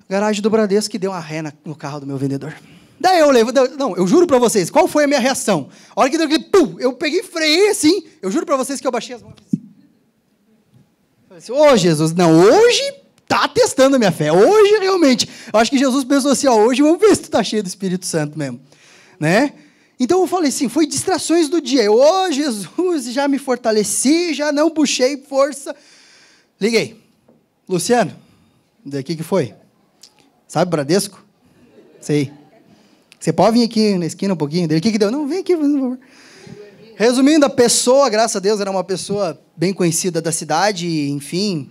garagem do Bradesco e deu uma ré no carro do meu vendedor. Daí eu levo, não, eu juro para vocês, qual foi a minha reação? A hora que deu aquele pum, eu peguei e freiei assim, eu juro para vocês que eu baixei as mãos assim. Falei assim, ô Jesus, não, hoje tá testando a minha fé, hoje realmente, eu acho que Jesus pensou assim, ó, hoje vamos ver se tu tá cheio do Espírito Santo mesmo, né? Então eu falei assim, foi distrações do dia, ô Jesus, já me fortaleci, já não puxei força, liguei, Luciano, daqui que foi? Sabe Bradesco? Sei. Você pode vir aqui na esquina um pouquinho dele, o que deu? Não, vem aqui, por favor. Resumindo, a pessoa, graças a Deus, era uma pessoa bem conhecida da cidade, enfim,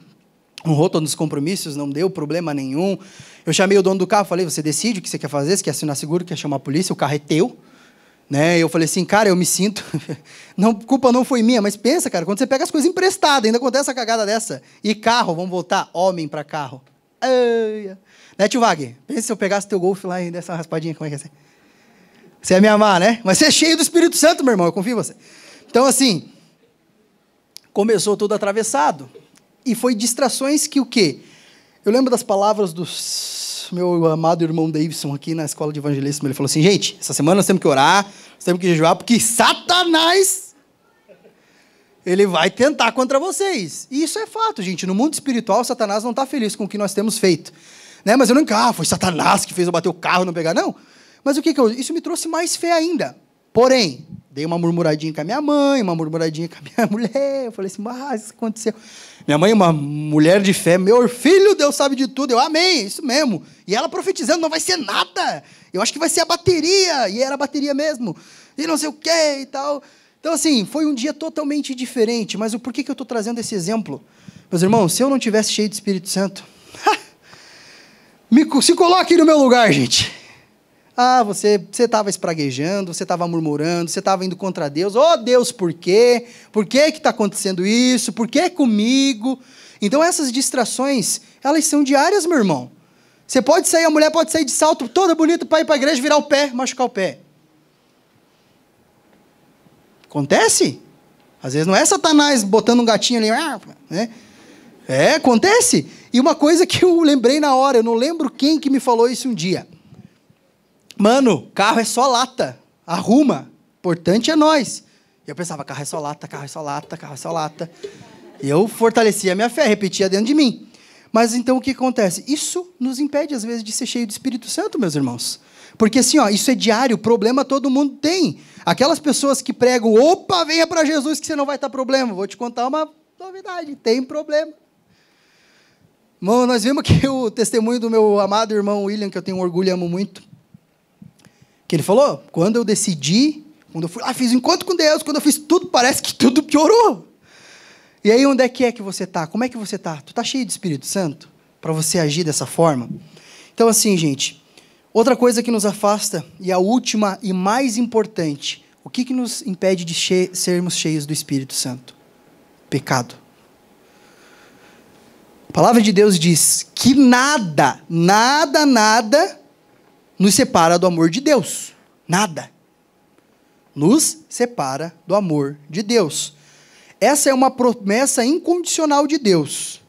honrou todos os compromissos, não deu problema nenhum. Eu chamei o dono do carro, falei, você decide o que você quer fazer, você quer assinar seguro, quer chamar a polícia, o carro é teu. Né? Eu falei assim, cara, eu me sinto... não, culpa não foi minha, mas pensa, cara, quando você pega as coisas emprestadas, ainda acontece uma cagada dessa. E carro, vamos voltar, homem para carro. Ai, né, tio Wagner? Pensa se eu pegasse teu Golf lá e desse uma raspadinha, como é que é ser? Você ia me amar, né? Mas você é cheio do Espírito Santo, meu irmão, eu confio em você. Então, assim, começou tudo atravessado. E foi distrações que o quê? Eu lembro das palavras do meu amado irmão Davidson aqui na escola de evangelismo. Ele falou assim, gente, essa semana nós temos que orar, nós temos que jejuar, porque Satanás, ele vai tentar contra vocês. E isso é fato, gente. No mundo espiritual, Satanás não está feliz com o que nós temos feito. Né? Mas eu não, foi Satanás que fez eu bater o carro e não pegar, não. Mas o que isso me trouxe mais fé ainda. Porém, dei uma murmuradinha com a minha mãe, uma murmuradinha com a minha mulher. Eu falei assim, mas isso aconteceu. Minha mãe é uma mulher de fé. Meu filho, Deus sabe de tudo. Eu amei, isso mesmo. E ela profetizando, não vai ser nada. Eu acho que vai ser a bateria. E era a bateria mesmo. E não sei o quê e tal. Então, assim, foi um dia totalmente diferente. Mas por que eu estou trazendo esse exemplo? Meus irmãos, se eu não tivesse cheio de Espírito Santo... se coloque no meu lugar, gente. Ah, você estava espraguejando, você estava murmurando, você estava indo contra Deus. Oh, Deus, por quê? Por que está acontecendo isso? Por que comigo? Então, essas distrações, elas são diárias, meu irmão. Você pode sair, a mulher pode sair de salto toda bonita para ir para a igreja, virar o pé, machucar o pé. Acontece? Às vezes não é Satanás botando um gatinho ali, né? É, acontece. E uma coisa que eu lembrei na hora, eu não lembro quem que me falou isso um dia. Mano, carro é só lata, arruma, importante é nós. Eu pensava, carro é só lata, carro é só lata, carro é só lata. E eu fortalecia a minha fé, repetia dentro de mim. Mas então o que acontece? Isso nos impede, às vezes, de ser cheio do Espírito Santo, meus irmãos. Porque assim, ó, isso é diário, problema todo mundo tem. Aquelas pessoas que pregam, opa, venha para Jesus que você não vai ter problema. Vou te contar uma novidade, tem problema. Irmão, nós vimos aqui o testemunho do meu amado irmão William, que eu tenho orgulho e amo muito. Que ele falou, quando eu decidi, quando eu fui lá, fiz um encontro com Deus, quando eu fiz tudo, parece que tudo piorou. E aí, onde é que você está? Como é que você está? Tu está cheio de Espírito Santo? Para você agir dessa forma? Então, assim, gente, outra coisa que nos afasta, e a última e mais importante, o que nos impede de sermos cheios do Espírito Santo? Pecado. A palavra de Deus diz que nada nos separa do amor de Deus. Nada. Nos separa do amor de Deus. Essa é uma promessa incondicional de Deus.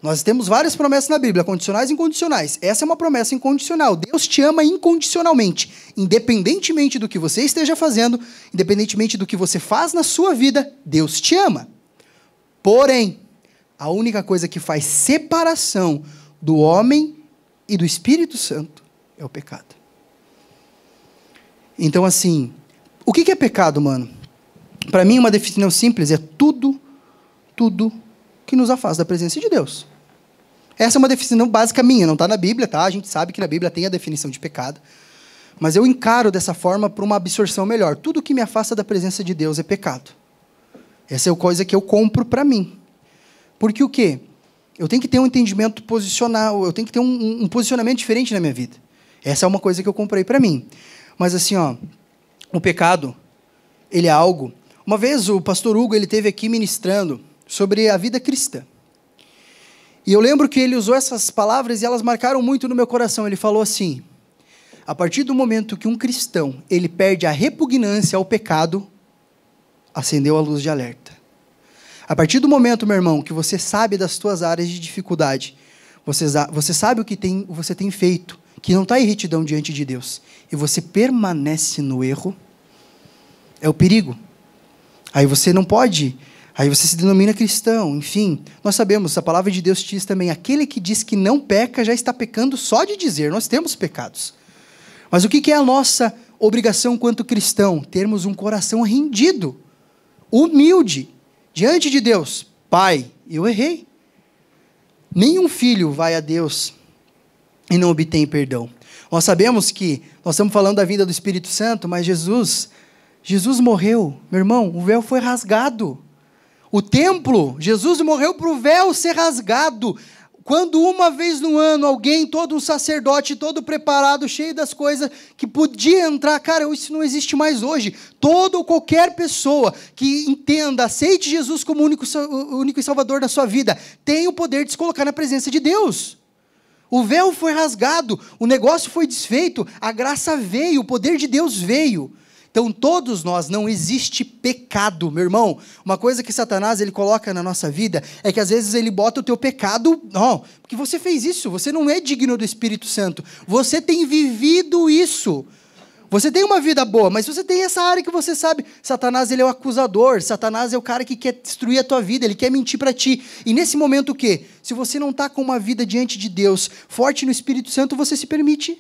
Nós temos várias promessas na Bíblia, condicionais e incondicionais. Essa é uma promessa incondicional. Deus te ama incondicionalmente. Independentemente do que você esteja fazendo, independentemente do que você faz na sua vida, Deus te ama. Porém, a única coisa que faz separação do homem e do Espírito Santo é o pecado. Então, assim, o que é pecado, mano? Para mim, uma definição simples é tudo que nos afasta da presença de Deus. Essa é uma definição básica minha, não está na Bíblia, tá? A gente sabe que na Bíblia tem a definição de pecado, mas eu encaro dessa forma para uma absorção melhor. Tudo que me afasta da presença de Deus é pecado. Essa é a coisa que eu compro para mim. Porque o quê? Eu tenho que ter um entendimento posicional, eu tenho que ter um posicionamento diferente na minha vida. Essa é uma coisa que eu comprei para mim. Mas assim, ó, o pecado, ele é algo... Uma vez o pastor Hugo, ele esteve aqui ministrando sobre a vida cristã. E eu lembro que ele usou essas palavras e elas marcaram muito no meu coração. Ele falou assim: a partir do momento que um cristão, ele perde a repugnância ao pecado, acendeu a luz de alerta. A partir do momento, meu irmão, que você sabe das suas áreas de dificuldade, você sabe o que você tem feito, que não está em retidão diante de Deus, e você permanece no erro, é o perigo. Aí você não pode, aí você se denomina cristão, enfim. Nós sabemos, a palavra de Deus diz também, aquele que diz que não peca, já está pecando só de dizer, nós temos pecados. Mas o que é a nossa obrigação quanto cristão? Termos um coração rendido, humilde, diante de Deus. Pai, eu errei. Nenhum filho vai a Deus e não obtém perdão. Nós sabemos que, nós estamos falando da vinda do Espírito Santo, mas Jesus morreu, meu irmão, o véu foi rasgado. O templo, Jesus morreu para o véu ser rasgado. Quando uma vez no ano alguém, todo um sacerdote, todo preparado, cheio das coisas, que podia entrar, cara, isso não existe mais hoje. Toda ou qualquer pessoa que entenda, aceite Jesus como o único e salvador da sua vida, tem o poder de se colocar na presença de Deus. O véu foi rasgado, o negócio foi desfeito, a graça veio, o poder de Deus veio. Então, todos nós, não existe pecado, meu irmão. Uma coisa que Satanás ele coloca na nossa vida é que às vezes ele bota o teu pecado, porque você fez isso, você não é digno do Espírito Santo. Você tem vivido isso. Você tem uma vida boa, mas você tem essa área que você sabe. Satanás ele é o acusador, Satanás é o cara que quer destruir a tua vida, ele quer mentir para ti. E nesse momento o quê? Se você não está com uma vida diante de Deus, forte no Espírito Santo, você se permite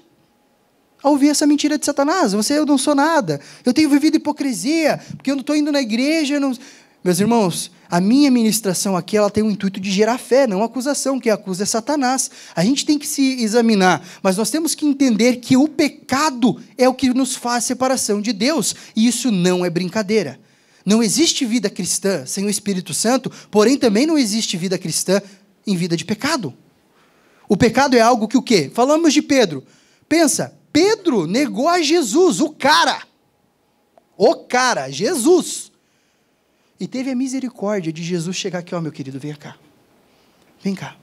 a ouvir essa mentira de Satanás. Eu não sou nada, eu tenho vivido hipocrisia, porque eu não estou indo na igreja. Não... Meus irmãos, a minha ministração aqui, ela tem o intuito de gerar fé, não acusação. Quem acusa é Satanás. A gente tem que se examinar, mas nós temos que entender que o pecado é o que nos faz separação de Deus, e isso não é brincadeira. Não existe vida cristã sem o Espírito Santo, porém também não existe vida cristã em vida de pecado. O pecado é algo que o quê? Falamos de Pedro. Pensa, Pedro negou a Jesus, o cara, Jesus. E teve a misericórdia de Jesus chegar aqui, meu querido, vem cá.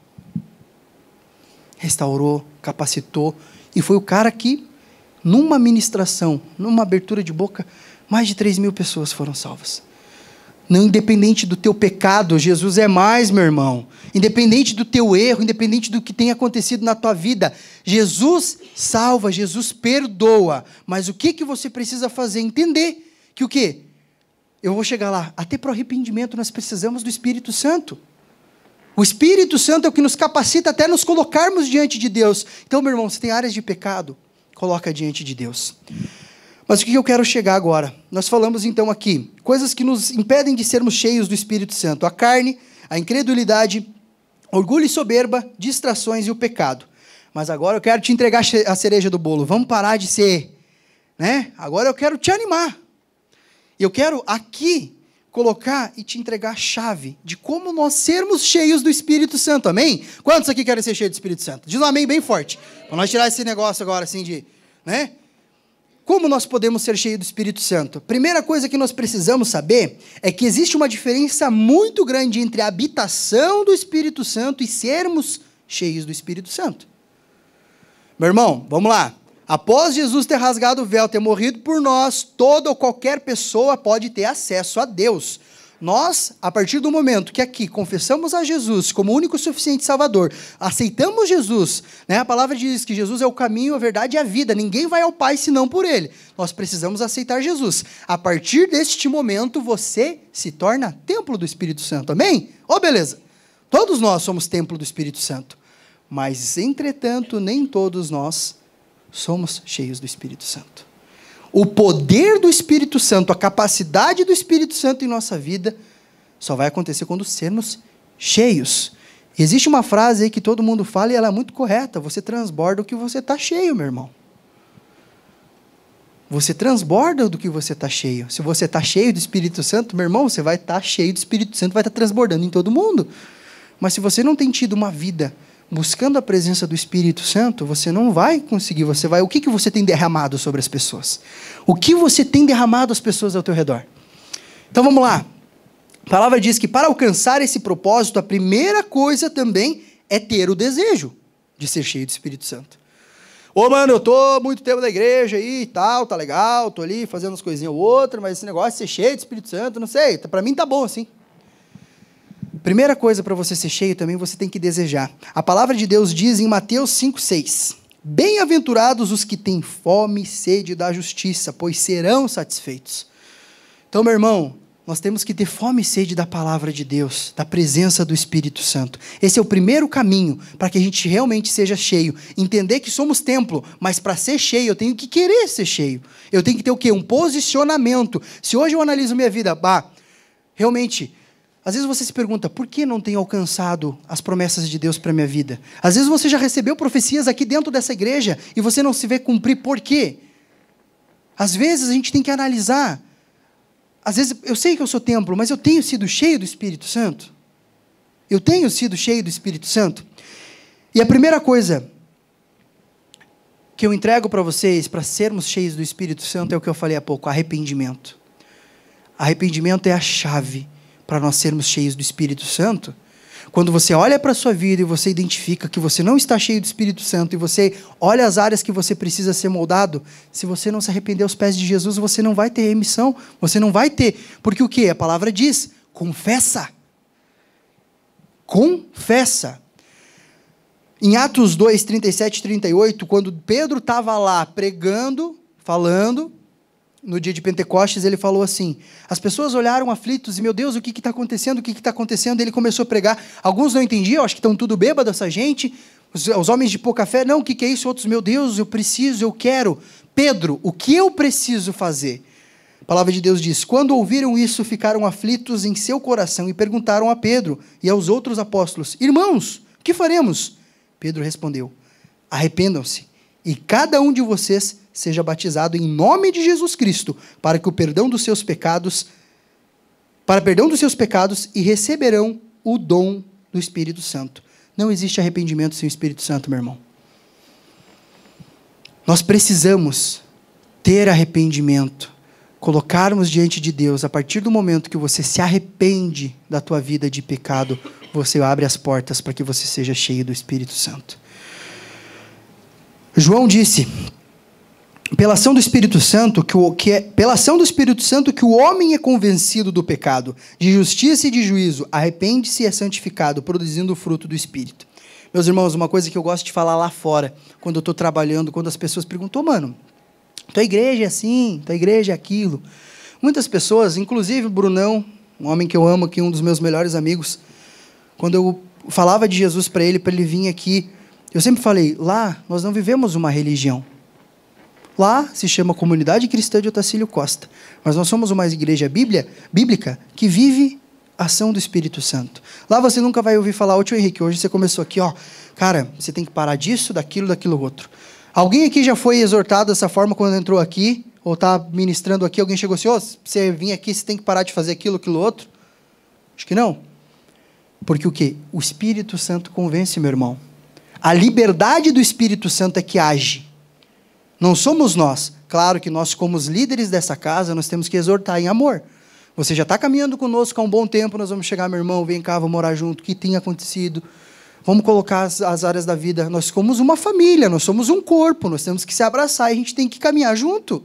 Restaurou, capacitou, e foi o cara que, numa ministração, numa abertura de boca, mais de 3.000 pessoas foram salvas. Não, independente do teu pecado, Jesus é mais, meu irmão. Independente do teu erro, independente do que tenha acontecido na tua vida, Jesus salva, Jesus perdoa. Mas o que você precisa fazer? Entender que o quê? Eu vou chegar lá. Até para o arrependimento nós precisamos do Espírito Santo. O Espírito Santo é o que nos capacita até nos colocarmos diante de Deus. Então, meu irmão, se tem áreas de pecado, coloca diante de Deus. Mas o que eu quero chegar agora? Nós falamos então aqui, coisas que nos impedem de sermos cheios do Espírito Santo. A carne, a incredulidade, orgulho e soberba, distrações e o pecado. Mas agora eu quero te entregar a cereja do bolo. Vamos parar de ser, né? Agora eu quero te animar. Eu quero aqui colocar e te entregar a chave de como nós sermos cheios do Espírito Santo. Amém? Quantos aqui querem ser cheios do Espírito Santo? Diz um amém bem forte. Para nós tirar esse negócio agora assim de, né? Como nós podemos ser cheios do Espírito Santo? Primeira coisa que nós precisamos saber é que existe uma diferença muito grande entre a habitação do Espírito Santo e sermos cheios do Espírito Santo. Meu irmão, vamos lá. Após Jesus ter rasgado o véu, ter morrido por nós, toda ou qualquer pessoa pode ter acesso a Deus. Nós, a partir do momento que aqui confessamos a Jesus como o único e suficiente Salvador, aceitamos Jesus, né? A palavra diz que Jesus é o caminho, a verdade e a vida, ninguém vai ao Pai senão por Ele. Nós precisamos aceitar Jesus. A partir deste momento, você se torna templo do Espírito Santo, amém? Beleza. Todos nós somos templo do Espírito Santo, mas, entretanto, nem todos nós somos cheios do Espírito Santo. O poder do Espírito Santo, a capacidade do Espírito Santo em nossa vida, só vai acontecer quando sermos cheios. Existe uma frase aí que todo mundo fala e ela é muito correta. Você transborda o que você está cheio, meu irmão. Você transborda do que você está cheio. Se você está cheio do Espírito Santo, meu irmão, você vai estar cheio do Espírito Santo, vai estar transbordando em todo mundo. Mas se você não tem tido uma vida buscando a presença do Espírito Santo, você não vai conseguir, o que você tem derramado sobre as pessoas? O que você tem derramado às pessoas ao teu redor? Então vamos lá. A palavra diz que para alcançar esse propósito, a primeira coisa também é ter o desejo de ser cheio do Espírito Santo. Ô, mano, eu tô muito tempo na igreja aí e tal, tá legal, tô ali fazendo umas coisinhas ou outra, mas esse negócio de ser cheio do Espírito Santo, não sei, para mim tá bom assim. Primeira coisa para você ser cheio também, você tem que desejar. A palavra de Deus diz em Mateus 5,6: Bem-aventurados os que têm fome e sede da justiça, pois serão satisfeitos. Então, meu irmão, nós temos que ter fome e sede da palavra de Deus, da presença do Espírito Santo. Esse é o primeiro caminho para que a gente realmente seja cheio. Entender que somos templo, mas para ser cheio, eu tenho que querer ser cheio. Eu tenho que ter o quê? Um posicionamento. Se hoje eu analiso minha vida, realmente, às vezes você se pergunta, por que não tenho alcançado as promessas de Deus para a minha vida? Às vezes você já recebeu profecias aqui dentro dessa igreja e você não se vê cumprir, por quê? Às vezes a gente tem que analisar. Às vezes, eu sei que eu sou templo, mas eu tenho sido cheio do Espírito Santo? Eu tenho sido cheio do Espírito Santo? E a primeira coisa que eu entrego para vocês, para sermos cheios do Espírito Santo, é o que eu falei há pouco, arrependimento. Arrependimento é a chave para nós sermos cheios do Espírito Santo. Quando você olha para a sua vida e você identifica que você não está cheio do Espírito Santo, e você olha as áreas que você precisa ser moldado, se você não se arrepender aos pés de Jesus, você não vai ter remissão, você não vai ter, porque o que? A palavra diz, confessa. Confessa. Em Atos 2, 37 e 38, quando Pedro estava lá pregando, falando, no dia de Pentecostes, ele falou assim, as pessoas olharam aflitos e, meu Deus, o que está acontecendo? O que está acontecendo? Ele começou a pregar. Alguns não entendiam, acho que estão tudo bêbado essa gente. Os homens de pouca fé, não, o que é isso? Outros, meu Deus, eu preciso, eu quero. Pedro, o que eu preciso fazer? A palavra de Deus diz, quando ouviram isso, ficaram aflitos em seu coração e perguntaram a Pedro e aos outros apóstolos, irmãos, o que faremos? Pedro respondeu, arrependam-se e cada um de vocês seja batizado em nome de Jesus Cristo, para perdão dos seus pecados e receberão o dom do Espírito Santo. Não existe arrependimento sem o Espírito Santo, meu irmão. Nós precisamos ter arrependimento, colocarmos diante de Deus, a partir do momento que você se arrepende da tua vida de pecado, você abre as portas para que você seja cheio do Espírito Santo. João disse, pela ação do Espírito Santo que o homem é convencido do pecado, de justiça e de juízo, arrepende-se e é santificado, produzindo o fruto do Espírito. Meus irmãos, uma coisa que eu gosto de falar lá fora, quando eu estou trabalhando, quando as pessoas perguntam, mano, tua igreja é assim, tua igreja é aquilo. Muitas pessoas, inclusive o Brunão, um homem que eu amo aqui, um dos meus melhores amigos, quando eu falava de Jesus para ele vir aqui, eu sempre falei, lá nós não vivemos uma religião. Lá se chama Comunidade Cristã de Otacílio Costa. Mas nós somos uma igreja bíblica que vive a ação do Espírito Santo. Lá você nunca vai ouvir falar, ô tio Henrique, hoje você começou aqui, cara, você tem que parar disso, daquilo outro. Alguém aqui já foi exortado dessa forma quando entrou aqui, ou está ministrando aqui, alguém chegou assim, você vir aqui, você tem que parar de fazer aquilo outro? Acho que não. Porque o quê? O Espírito Santo convence, meu irmão. A liberdade do Espírito Santo é que age. Não somos nós. Claro que nós, como os líderes dessa casa, nós temos que exortar em amor. Você já está caminhando conosco há um bom tempo, nós vamos chegar, meu irmão, vem cá, vamos morar junto, o que tem acontecido? Vamos colocar as áreas da vida. Nós somos uma família, nós somos um corpo, nós temos que se abraçar e a gente tem que caminhar junto.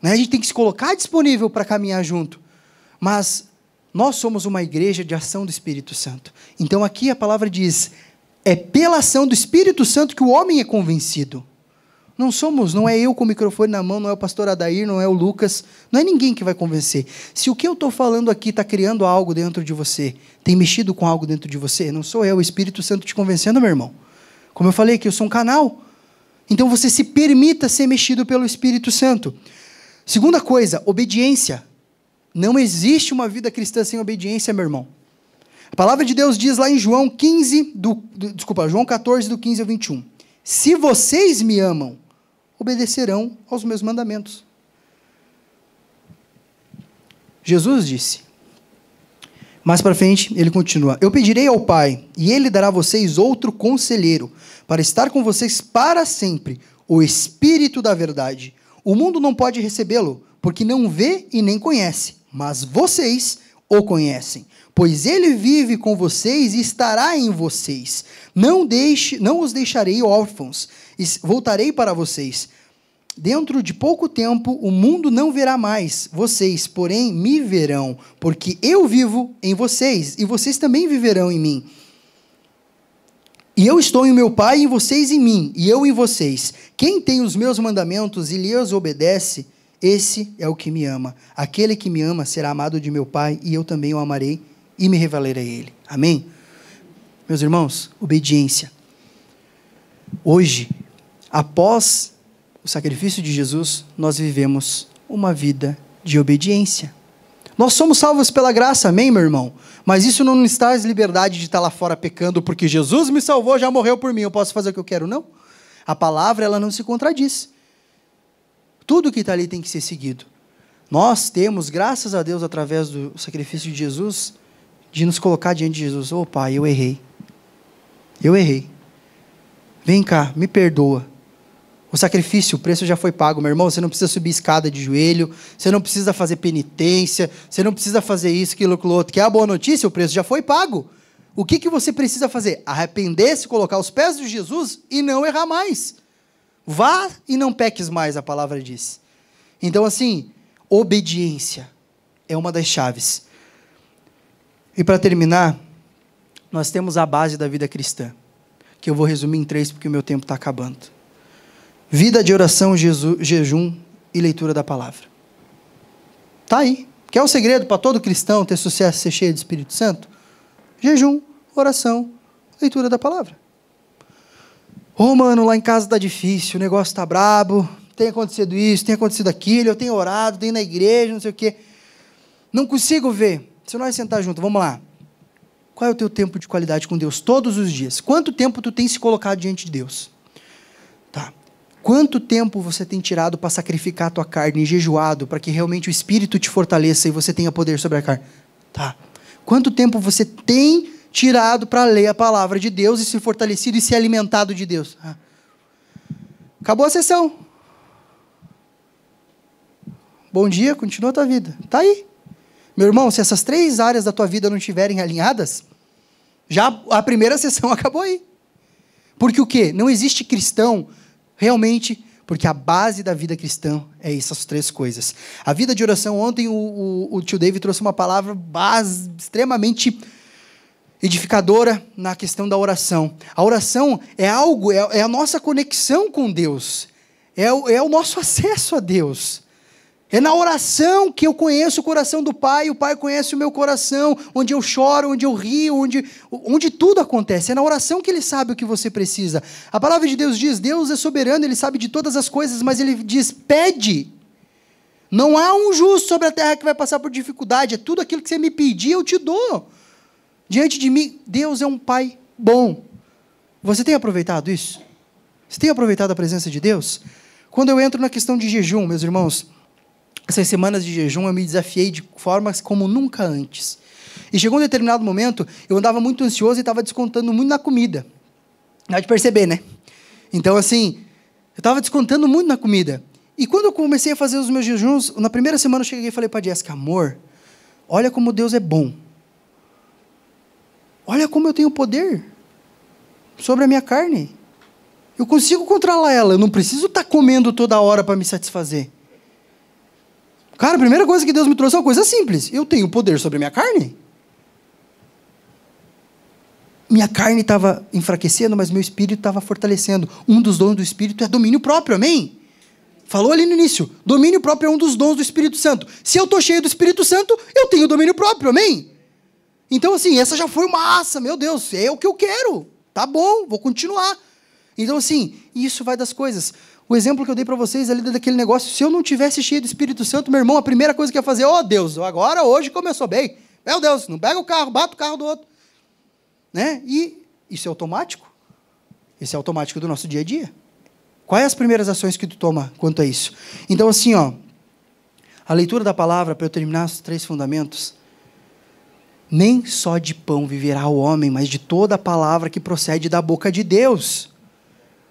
Né? A gente tem que se colocar disponível para caminhar junto. Mas nós somos uma igreja de ação do Espírito Santo. Então aqui a palavra diz, é pela ação do Espírito Santo que o homem é convencido. Não é eu com o microfone na mão, não é o pastor Adair, não é o Lucas, não é ninguém que vai convencer. Se o que eu estou falando aqui está criando algo dentro de você, tem mexido com algo dentro de você, não sou eu, o Espírito Santo te convencendo, meu irmão. Como eu falei que eu sou um canal. Então você se permita ser mexido pelo Espírito Santo. Segunda coisa, obediência. Não existe uma vida cristã sem obediência, meu irmão. A palavra de Deus diz lá em João 14, do 15 ao 21. Se vocês me amam, obedecerão aos meus mandamentos. Jesus disse, Mais para frente, ele continua: eu pedirei ao Pai, e ele dará a vocês outro conselheiro, para estar com vocês para sempre, o Espírito da verdade. O mundo não pode recebê-lo, porque não vê e nem conhece, mas vocês o conhecem, pois ele vive com vocês e estará em vocês. Não os deixarei órfãos, e voltarei para vocês. Dentro de pouco tempo, o mundo não verá mais vocês, porém me verão, porque eu vivo em vocês, e vocês também viverão em mim. E eu estou em meu Pai, e vocês em mim, e eu em vocês. Quem tem os meus mandamentos e lhes obedece, esse é o que me ama. Aquele que me ama será amado de meu Pai, e eu também o amarei e me revelarei a ele. Amém? Meus irmãos, obediência. Hoje, após o sacrifício de Jesus, nós vivemos uma vida de obediência. Nós somos salvos pela graça, amém, meu irmão? Mas isso não nos traz liberdade de estar lá fora pecando, porque Jesus me salvou, já morreu por mim, eu posso fazer o que eu quero, não. A palavra, ela não se contradiz. Tudo que está ali tem que ser seguido. Nós temos, graças a Deus, através do sacrifício de Jesus, de nos colocar diante de Jesus: ô Pai, eu errei. Eu errei. Vem cá, me perdoa. O sacrifício, o preço já foi pago, meu irmão. Você não precisa subir escada de joelho, você não precisa fazer penitência, você não precisa fazer isso, aquilo, aquilo outro. Que é a boa notícia, o preço já foi pago. O que você precisa fazer? Arrepender-se, colocar os pés de Jesus e não errar mais. Vá e não peques mais, a palavra diz. Então, assim, obediência é uma das chaves. E para terminar, nós temos a base da vida cristã, que eu vou resumir em 3, porque o meu tempo está acabando. Vida de oração, jejum e leitura da palavra. Está aí. Quer o segredo para todo cristão ter sucesso, ser cheio do Espírito Santo? Jejum, oração, leitura da palavra. Ô, mano, lá em casa está difícil, o negócio está brabo, tem acontecido isso, tem acontecido aquilo, eu tenho orado, tenho na igreja, não sei o quê. Não consigo ver. Se nós sentar junto, vamos lá. Qual é o teu tempo de qualidade com Deus todos os dias? Quanto tempo tu tem se colocado diante de Deus? Tá. Quanto tempo você tem tirado para sacrificar a tua carne e jejuado para que realmente o Espírito te fortaleça e você tenha poder sobre a carne? Tá. Quanto tempo você tem tirado para ler a palavra de Deus e se fortalecido e se alimentado de Deus? Ah. Acabou a sessão. Bom dia, continua a tua vida. Tá aí. Meu irmão, se essas 3 áreas da tua vida não estiverem alinhadas, já a primeira sessão acabou aí. Porque o quê? Não existe cristão realmente, porque a base da vida cristã é essas 3 coisas. A vida de oração, ontem o tio David trouxe uma palavra extremamente edificadora na questão da oração. A oração é algo, é a nossa conexão com Deus, é o nosso acesso a Deus. É na oração que eu conheço o coração do Pai, o Pai conhece o meu coração, onde eu choro, onde eu rio, onde tudo acontece. É na oração que Ele sabe o que você precisa. A palavra de Deus diz: Deus é soberano, Ele sabe de todas as coisas, mas Ele diz: pede. Não há um justo sobre a terra que vai passar por dificuldade, é tudo aquilo que você me pedir, eu te dou. Diante de mim, Deus é um Pai bom. Você tem aproveitado isso? Você tem aproveitado a presença de Deus? Quando eu entro na questão de jejum, meus irmãos, essas semanas de jejum eu me desafiei de formas como nunca antes. E chegou um determinado momento, eu andava muito ansioso e estava descontando muito na comida. Dá de perceber, né? Então, assim, eu estava descontando muito na comida. E quando eu comecei a fazer os meus jejuns, na primeira semana eu cheguei e falei para a Jéssica: amor, olha como Deus é bom. Olha como eu tenho poder sobre a minha carne. Eu consigo controlar ela, eu não preciso estar comendo toda hora para me satisfazer. Cara, a primeira coisa que Deus me trouxe é uma coisa simples. Eu tenho poder sobre a minha carne. Minha carne estava enfraquecendo, mas meu espírito estava fortalecendo. Um dos dons do Espírito é domínio próprio, amém? Falou ali no início. Domínio próprio é um dos dons do Espírito Santo. Se eu estou cheio do Espírito Santo, eu tenho domínio próprio, amém? Então, assim, essa já foi massa, meu Deus, é o que eu quero. Tá bom, vou continuar. Então, assim, isso vai das coisas. O exemplo que eu dei para vocês ali daquele negócio, se eu não tivesse cheio do Espírito Santo, meu irmão, a primeira coisa que eu ia fazer: oh Deus, agora, hoje começou bem. Meu Deus, não pega o carro, bate o carro do outro. Né? E isso é automático. Isso é automático do nosso dia a dia. Quais as primeiras ações que tu toma quanto a isso? Então, assim, ó, a leitura da palavra, para eu terminar os 3 fundamentos, Nem só de pão viverá o homem, mas de toda a palavra que procede da boca de Deus.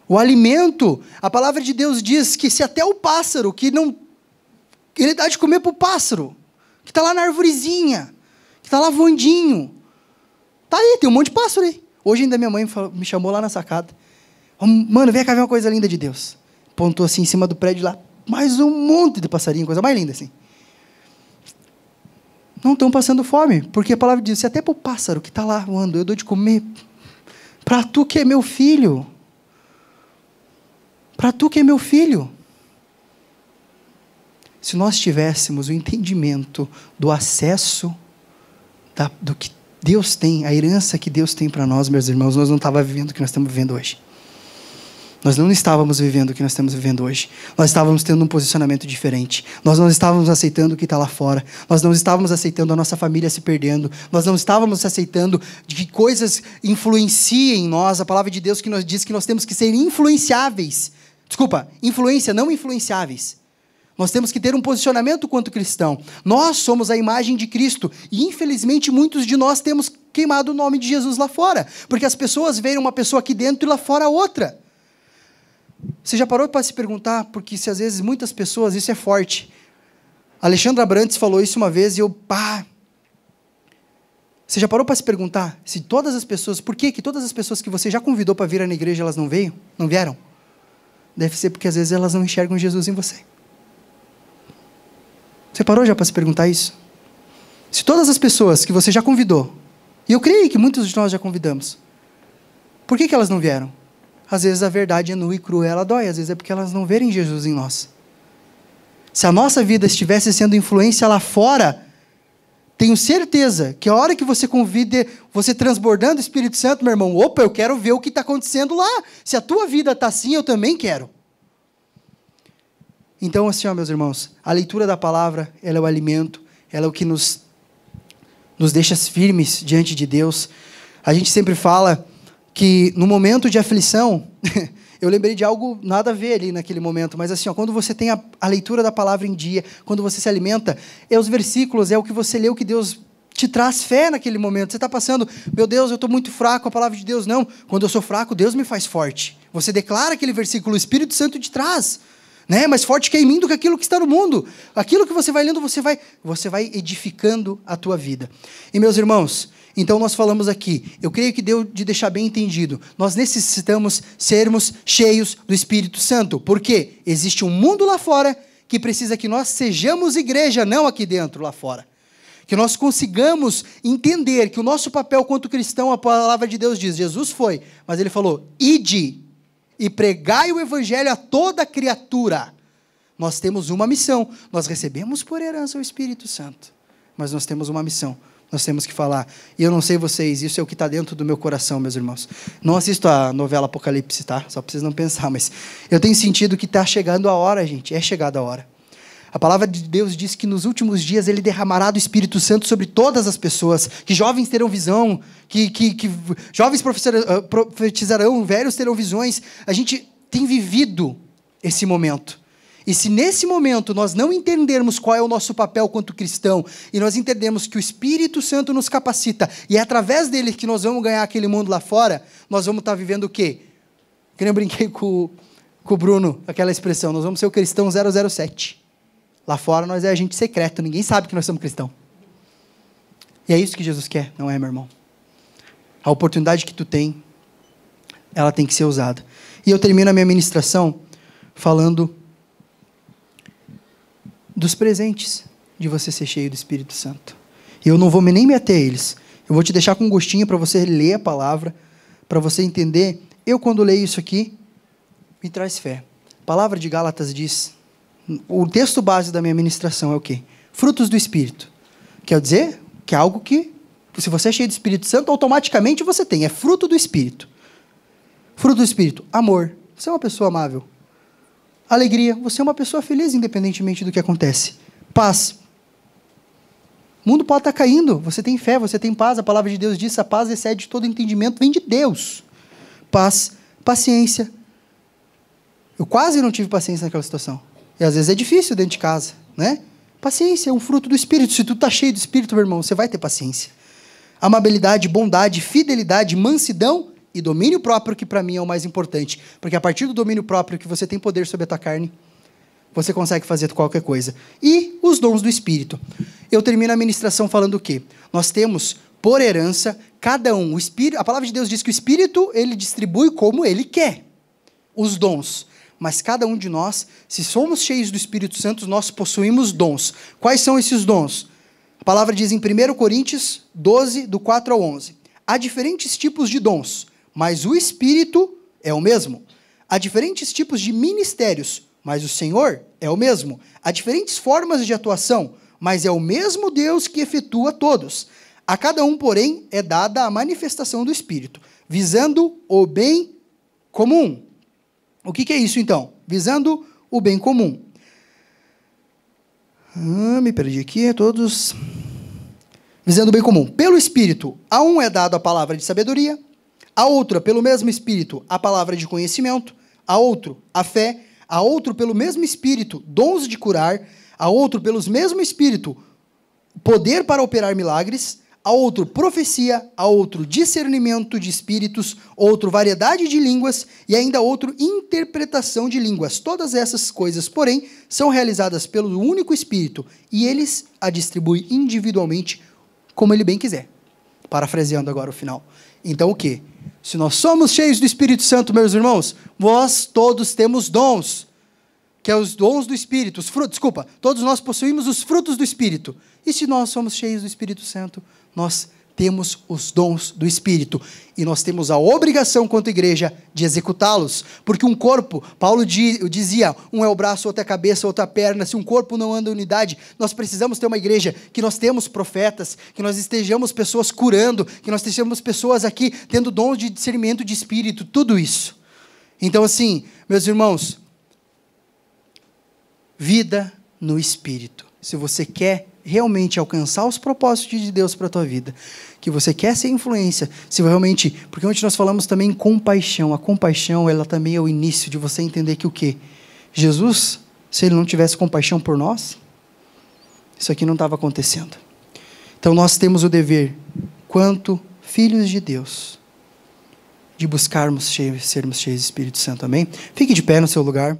O alimento, a palavra de Deus diz que se até o pássaro, que não... Ele dá de comer para o pássaro, que está lá na arvorezinha, que está lá voandinho. Está aí, tem um monte de pássaro aí. Hoje ainda minha mãe me chamou lá na sacada. Mano, vem cá ver uma coisa linda de Deus. Pontou assim em cima do prédio lá, mais um monte de passarinho, coisa mais linda assim. Não estão passando fome, porque a palavra diz, se até para o pássaro que está lá voando, eu dou de comer, para tu que é meu filho. Para tu que é meu filho. Se nós tivéssemos o entendimento do acesso do que Deus tem, a herança que Deus tem para nós, meus irmãos, nós não estávamos vivendo o que nós estamos vivendo hoje. Nós não estávamos vivendo o que nós estamos vivendo hoje. Nós estávamos tendo um posicionamento diferente. Nós não estávamos aceitando o que está lá fora. Nós não estávamos aceitando a nossa família se perdendo. Nós não estávamos aceitando que coisas influenciem em nós. A palavra de Deus que nos diz que nós temos que ser influenciáveis. Desculpa, influência, não influenciáveis. Nós temos que ter um posicionamento quanto cristão. Nós somos a imagem de Cristo. E, infelizmente, muitos de nós temos queimado o nome de Jesus lá fora. Porque as pessoas veem uma pessoa aqui dentro e lá fora outra. Você já parou para se perguntar? Porque se às vezes muitas pessoas, isso é forte. Alexandre Abrantes falou isso uma vez e eu, Você já parou para se perguntar se todas as pessoas, por que todas as pessoas que você já convidou para vir na igreja, elas não vieram? Deve ser porque às vezes elas não enxergam Jesus em você. Você parou já para se perguntar isso? Se todas as pessoas que você já convidou, e eu creio que muitos de nós já convidamos, por que elas não vieram? Às vezes a verdade é nua e crua, ela dói, às vezes é porque elas não verem Jesus em nós. Se a nossa vida estivesse sendo influência lá fora, tenho certeza que a hora que você convida, você transbordando o Espírito Santo, meu irmão, opa, eu quero ver o que está acontecendo lá. Se a tua vida está assim, eu também quero. Então, assim, meus irmãos, a leitura da palavra, ela é o alimento, ela é o que nos deixa firmes diante de Deus. A gente sempre fala que no momento de aflição, eu lembrei de algo nada a ver ali naquele momento, mas assim, quando você tem a leitura da palavra em dia, quando você se alimenta, é os versículos, é o que você lê, o que Deus te traz fé naquele momento. Você está passando, meu Deus, eu estou muito fraco, a palavra de Deus não. Quando eu sou fraco, Deus me faz forte. Você declara aquele versículo, o Espírito Santo te traz, né? Mais forte que é em mim do que aquilo que está no mundo. Aquilo que você vai lendo, você vai edificando a tua vida. E meus irmãos, então nós falamos aqui, eu creio que deu de deixar bem entendido, nós necessitamos sermos cheios do Espírito Santo, porque existe um mundo lá fora que precisa que nós sejamos igreja, não aqui dentro, lá fora. Que nós consigamos entender que o nosso papel quanto cristão, a palavra de Deus diz, Jesus foi, mas ele falou, ide e pregai o evangelho a toda criatura. Nós temos uma missão, nós recebemos por herança o Espírito Santo, mas nós temos uma missão. Nós temos que falar. E eu não sei vocês, isso é o que está dentro do meu coração, meus irmãos. Não assisto a novela Apocalipse, tá? Só para vocês não pensar, mas eu tenho sentido que está chegando a hora, gente. É chegada a hora. A palavra de Deus diz que nos últimos dias Ele derramará do Espírito Santo sobre todas as pessoas, que jovens terão visão, que jovens profetizarão, velhos terão visões. A gente tem vivido esse momento. E se nesse momento nós não entendermos qual é o nosso papel quanto cristão, e nós entendemos que o Espírito Santo nos capacita, e é através dele que nós vamos ganhar aquele mundo lá fora, nós vamos estar vivendo o quê? Que nem eu brinquei com o Bruno, aquela expressão, nós vamos ser o cristão 007. Lá fora nós é agente secreto, ninguém sabe que nós somos cristãos. E é isso que Jesus quer, não é, meu irmão? A oportunidade que tu tem, ela tem que ser usada. E eu termino a minha ministração falando dos presentes de você ser cheio do Espírito Santo. E eu não vou nem me ater a eles. Eu vou te deixar com um gostinho para você ler a palavra, para você entender. Eu, quando leio isso aqui, me traz fé. A palavra de Gálatas diz, o texto base da minha ministração é o quê? Frutos do Espírito. Quer dizer que é algo que, se você é cheio do Espírito Santo, automaticamente você tem. É fruto do Espírito. Fruto do Espírito. Amor. Você é uma pessoa amável. Alegria, você é uma pessoa feliz independentemente do que acontece. Paz. O mundo pode estar caindo, você tem fé, você tem paz. A palavra de Deus diz, a paz excede todo entendimento, vem de Deus. Paz, paciência. Eu quase não tive paciência naquela situação. E às vezes é difícil dentro de casa, né? Paciência é um fruto do Espírito. Se tu está cheio do Espírito, meu irmão, você vai ter paciência. amabilidade, bondade, fidelidade, mansidão e domínio próprio, que para mim é o mais importante. Porque a partir do domínio próprio que você tem poder sobre a tua carne, você consegue fazer qualquer coisa. E os dons do Espírito. Eu termino a ministração falando o quê? Nós temos, por herança, cada um. O Espírito, a palavra de Deus diz que o Espírito, ele distribui como ele quer os dons. Mas cada um de nós, se somos cheios do Espírito Santo, nós possuímos dons. Quais são esses dons? A palavra diz em 1 Coríntios 12, do 4 ao 11. Há diferentes tipos de dons, mas o Espírito é o mesmo. Há diferentes tipos de ministérios, mas o Senhor é o mesmo. Há diferentes formas de atuação, mas é o mesmo Deus que efetua todos. A cada um, porém, é dada a manifestação do Espírito, visando o bem comum. O que é isso, então? Visando o bem comum. Me perdi aqui, todos. Visando o bem comum. Pelo Espírito, a um é dado a palavra de sabedoria, a outro, pelo mesmo Espírito, a palavra de conhecimento, a outro, a fé, a outro, pelo mesmo Espírito, dons de curar, a outro, pelo mesmo Espírito, poder para operar milagres, a outro, profecia, a outro, discernimento de espíritos, outro, variedade de línguas e ainda outro, interpretação de línguas. Todas essas coisas, porém, são realizadas pelo único Espírito e eles a distribui individualmente como ele bem quiser. Parafraseando agora o final. Então o quê? Se nós somos cheios do Espírito Santo, meus irmãos, nós todos temos dons, que é os dons do Espírito, os frutos, todos nós possuímos os frutos do Espírito. E se nós somos cheios do Espírito Santo, nós temos os dons do Espírito. E nós temos a obrigação, quanto igreja, de executá-los. Porque um corpo, Paulo dizia, um é o braço, outro é a cabeça, outro é a perna. Se um corpo não anda em unidade, nós precisamos ter uma igreja que nós temos profetas, que nós estejamos pessoas curando, que nós estejamos pessoas aqui tendo dons de discernimento de Espírito, tudo isso. Então, assim, meus irmãos, vida no Espírito. Se você quer realmente alcançar os propósitos de Deus para a tua vida, que você quer ser influência, se realmente, porque ontem nós falamos também em compaixão, a compaixão, ela também é o início de você entender que o quê? Jesus, se ele não tivesse compaixão por nós, isso aqui não estava acontecendo. Então nós temos o dever, quanto filhos de Deus, de buscarmos sermos cheios do Espírito Santo, amém? Fique de pé no seu lugar.